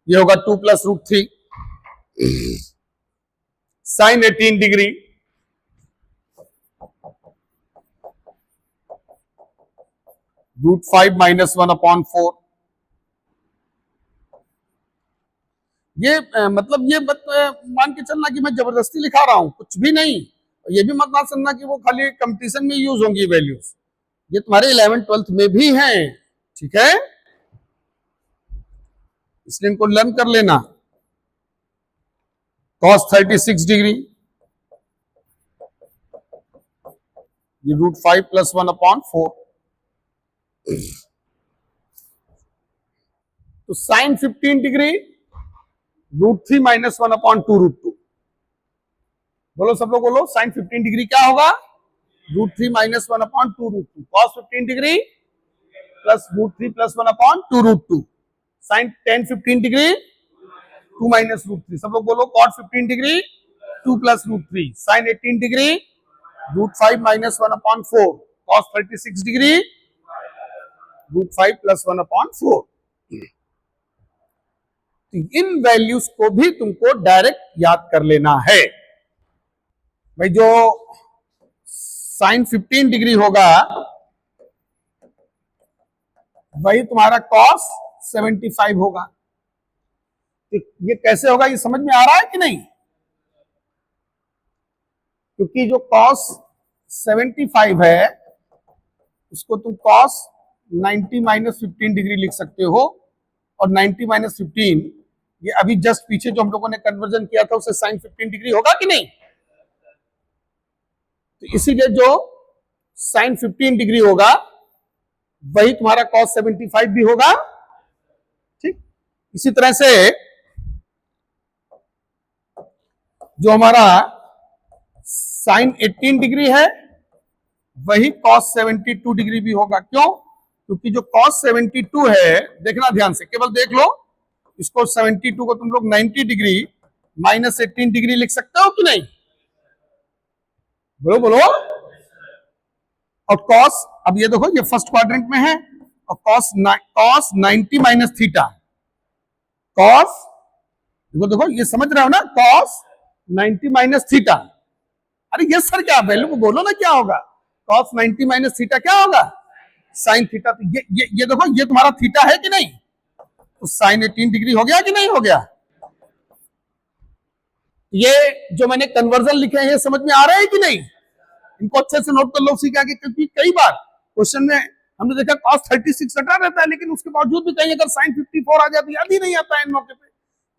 ये होगा 2 plus root 3। Sine 18 degree, root 5 minus 1/4। ये मतलब ये मान के चलना कि मैं जबरदस्ती लिखा रहा हूं, कुछ भी नहीं। ये भी मत ना समझना कि वो खाली कंपटीशन में यूज होंगी वैल्यूज, ये तुम्हारे 11th 12th में भी हैं, ठीक है, इसलिए इनको लर्न कर लेना। cos 36 डिग्री, ये रूट 5 प्लस 1/4। तो sine 15 degree, root 3 minus 1/2 root 2। बोलो सब लोग बोलो, साइन 15 डिग्री क्या होगा? Root 3 minus 1/2 root 2। cos 15 degree plus root 3 plus 1/2 root 2। Sine 10 15 degree 2 minus root 3। सब लोग बोलो cot 15 degree 2 plus root 3। Sine 18 degree root 5 minus 1/4। cos 36 degree root 5 plus 1/4। इन वैल्यूज को भी तुमको डायरेक्ट याद कर लेना है भाई। जो साइन 15 डिग्री होगा वही तुम्हारा cos 75 होगा। तो ये कैसे होगा, ये समझ में आ रहा है कि नहीं? क्योंकि जो cos 75 है उसको तुम cos 90 माइनस 15 डिग्री लिख सकते हो, और 90 माइनस 15 ये अभी जस्ट पीछे जो हम लोगों ने कन्वर्जन किया था उससे साइन 15 डिग्री होगा कि नहीं? तो इसीलिए जो साइन 15 डिग्री होगा वही तुम्हारा cos 75 भी होगा, ठीक। इसी तरह से जो हमारा साइन 18 डिग्री है वही cos 72 डिग्री भी होगा। क्यों? क्योंकि जो cos 72 है, देखना ध्यान से, केवल देख लो इसको, 72 को तुम लोग 90 डिग्री माइनस 18 डिग्री लिख सकते हो कि नहीं? बोलो बोलो। और cos, अब ये देखो ये फर्स्ट क्वाड्रेंट में है, और cos 90 माइनस थीटा, cos देखो देखो ये समझ रहे हो ना, cos 90 माइनस थीटा। अरे ये सर क्या वैल्यू को बोलो ना, क्या होगा? cos 90 माइनस थीटा क्या होगा? Sine theta. तो ये देखो ये तुम्हारा थीटा है कि नहीं? तो साइन 18 डिग्री हो गया कि नहीं हो गया? ये जो मैंने कन्वर्जन लिखे हैं ये समझ में आ रहे हैं कि नहीं? इनको अच्छे से नोट कर लो उसी के आगे, क्योंकि कई बार क्वेश्चन में हमने देखा cos 36 हटा रहता है, लेकिन उसके बावजूद भी कहीं अगर साइन 54 आ जाती, याद ही नहीं आता है इन मौके पे।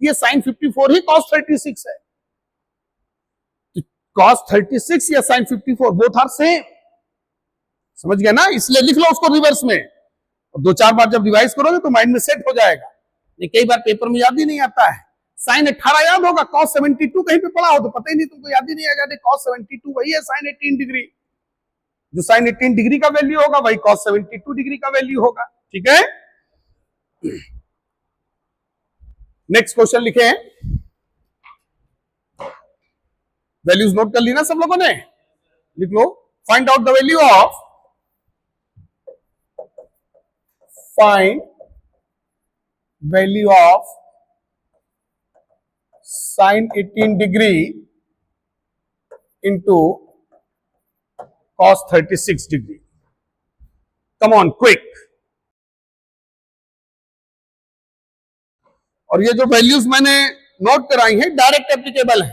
ये साइन 54 ही cos 36 है। तो cos 36 या साइन 54 बोथ आर सेम, समझ गया ना? इसलिए लिख लो उसको रिवर्स में, और 2-4 बार जब रिवाइज करोगे तो माइंड में सेट हो जाएगा। ये कई बार पेपर में याद ही नहीं आता है। साइन 18 याद होगा, cos 72 कहीं पे पढ़ा हो तो पता ही नहीं, तुमको याद ही नहीं आएगा। cos 72 वही है साइन 18 डिग्री। जो साइन 18 डिग्री का वैल्यू होगा वही cos 72 डिग्री का वैल्यू होगा, ठीक है। नेक्स्ट क्वेश्चन लिखे हैं, वैल्यूज नोट कर ली ना सब लोगों ने? लिख लो, find out the value of, find value of sine 18 degree into cos 36 degree. Come on quick. और ये जो वैल्यूज मैंने नोट कराई हैं डायरेक्ट एप्लीकेबल है।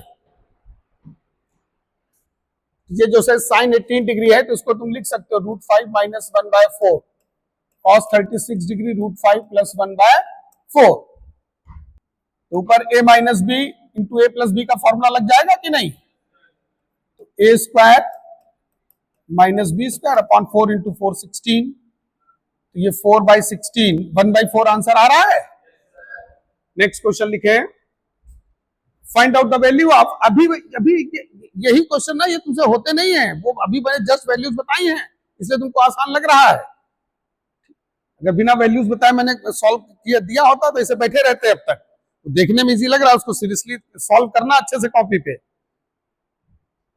ये जो है साइन 18 डिग्री है तो इसको तुम लिख सकते हो root 5 minus 1/4, cos 36 degree root 5 plus 1/4। तो ऊपर a minus B into A plus B का फॉर्मूला लग जाएगा कि नहीं? A square minus B square upon 4 into 4 16। तो ये 4/16 1/4 आंसर आ रहा है। नेक्स्ट क्वेश्चन लिखे, find out the value of, अभी अभी यही क्वेश्चन ना, ये तुमसे होते नहीं है, वो अभी मैंने जस्ट वैल्यूज बताई हैं, इसलिए तुमको आसान लग रहा है। अगर बिना वैल्यूज बताए मैंने सॉल्व किया दिया होता तो ऐसे बैठे रहते अब तक। तो देखने में इजी लग रहा है, उसको सीरियसली सॉल्व करना अच्छे से कॉपी पे।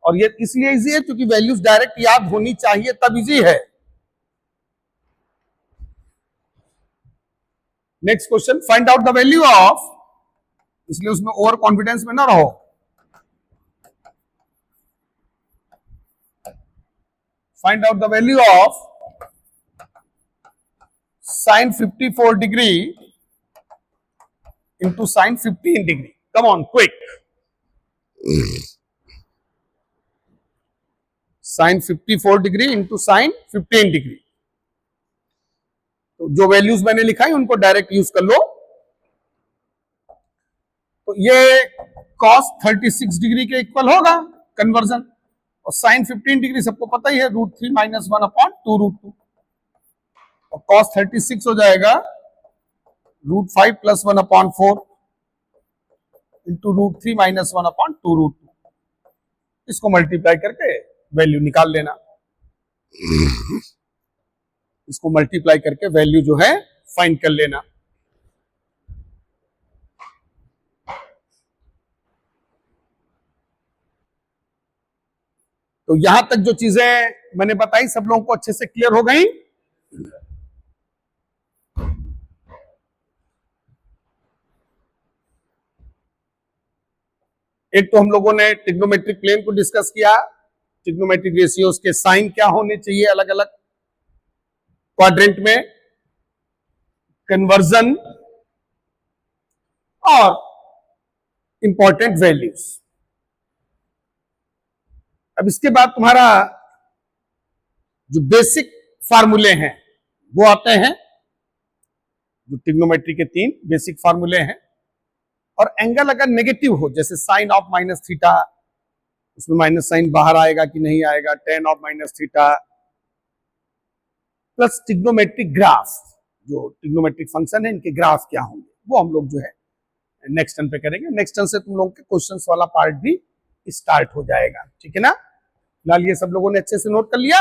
और ये इसलिए इजी है क्योंकि वैल्यूज डायरेक्ट याद होनी चाहिए, तब इजी है। Next question, find out the value of, इसलिए उसमें ओवर कॉन्फिडेंस में ना रहो। Find out the value of sin 54 degree into sin 15 degree. Come on, quick. sin 54 degree into sin 15 degree. तो जो वैल्यूज मैंने लिखा है उनको डायरेक्ट यूज कर लो। तो ये cos 36 डिग्री के इक्वल होगा कन्वर्जन, और sin 15 डिग्री सबको पता ही है, √3 - 1/2 √2, और cos 36 हो जाएगा √5 + 1/4 इंटू √3 - 1/2 √2। इसको मल्टीप्लाई करके वैल्यू निकाल लेना। इसको मल्टीप्लाई करके वैल्यू जो है फाइंड कर लेना। तो यहां तक जो चीजें मैंने बताई सब लोगों को अच्छे से क्लियर हो गई। एक तो हम लोगों ने ट्रिग्नोमेट्रिक प्लेन को डिस्कस किया, ट्रिग्नोमेट्रिक रेशियोज के साइन क्या होने चाहिए अलग अलग क्वाड्रेंट में, कन्वर्जन और इंपॉर्टेंट वैल्यूज। अब इसके बाद तुम्हारा जो बेसिक फार्मूले हैं वो आते हैं, जो ट्रिग्नोमेट्री के 3 बेसिक फार्मूले हैं। और एंगल अगर नेगेटिव हो, जैसे साइन ऑफ -θ, उसमें माइनस साइन बाहर आएगा कि नहीं आएगा, tan of -θ, plus trigonometric graph, जो ट्रिग्नोमेट्रिक फंक्शन है इनके ग्राफ क्या होंगे, वो हम लोग जो है नेक्स्ट टर्न पे करेंगे। नेक्स्ट टर्न से तुम लोगों के क्वेश्चंस वाला पार्ट भी स्टार्ट हो जाएगा, ठीक है ना। फिलहाल ये सब लोगों ने अच्छे से नोट कर लिया।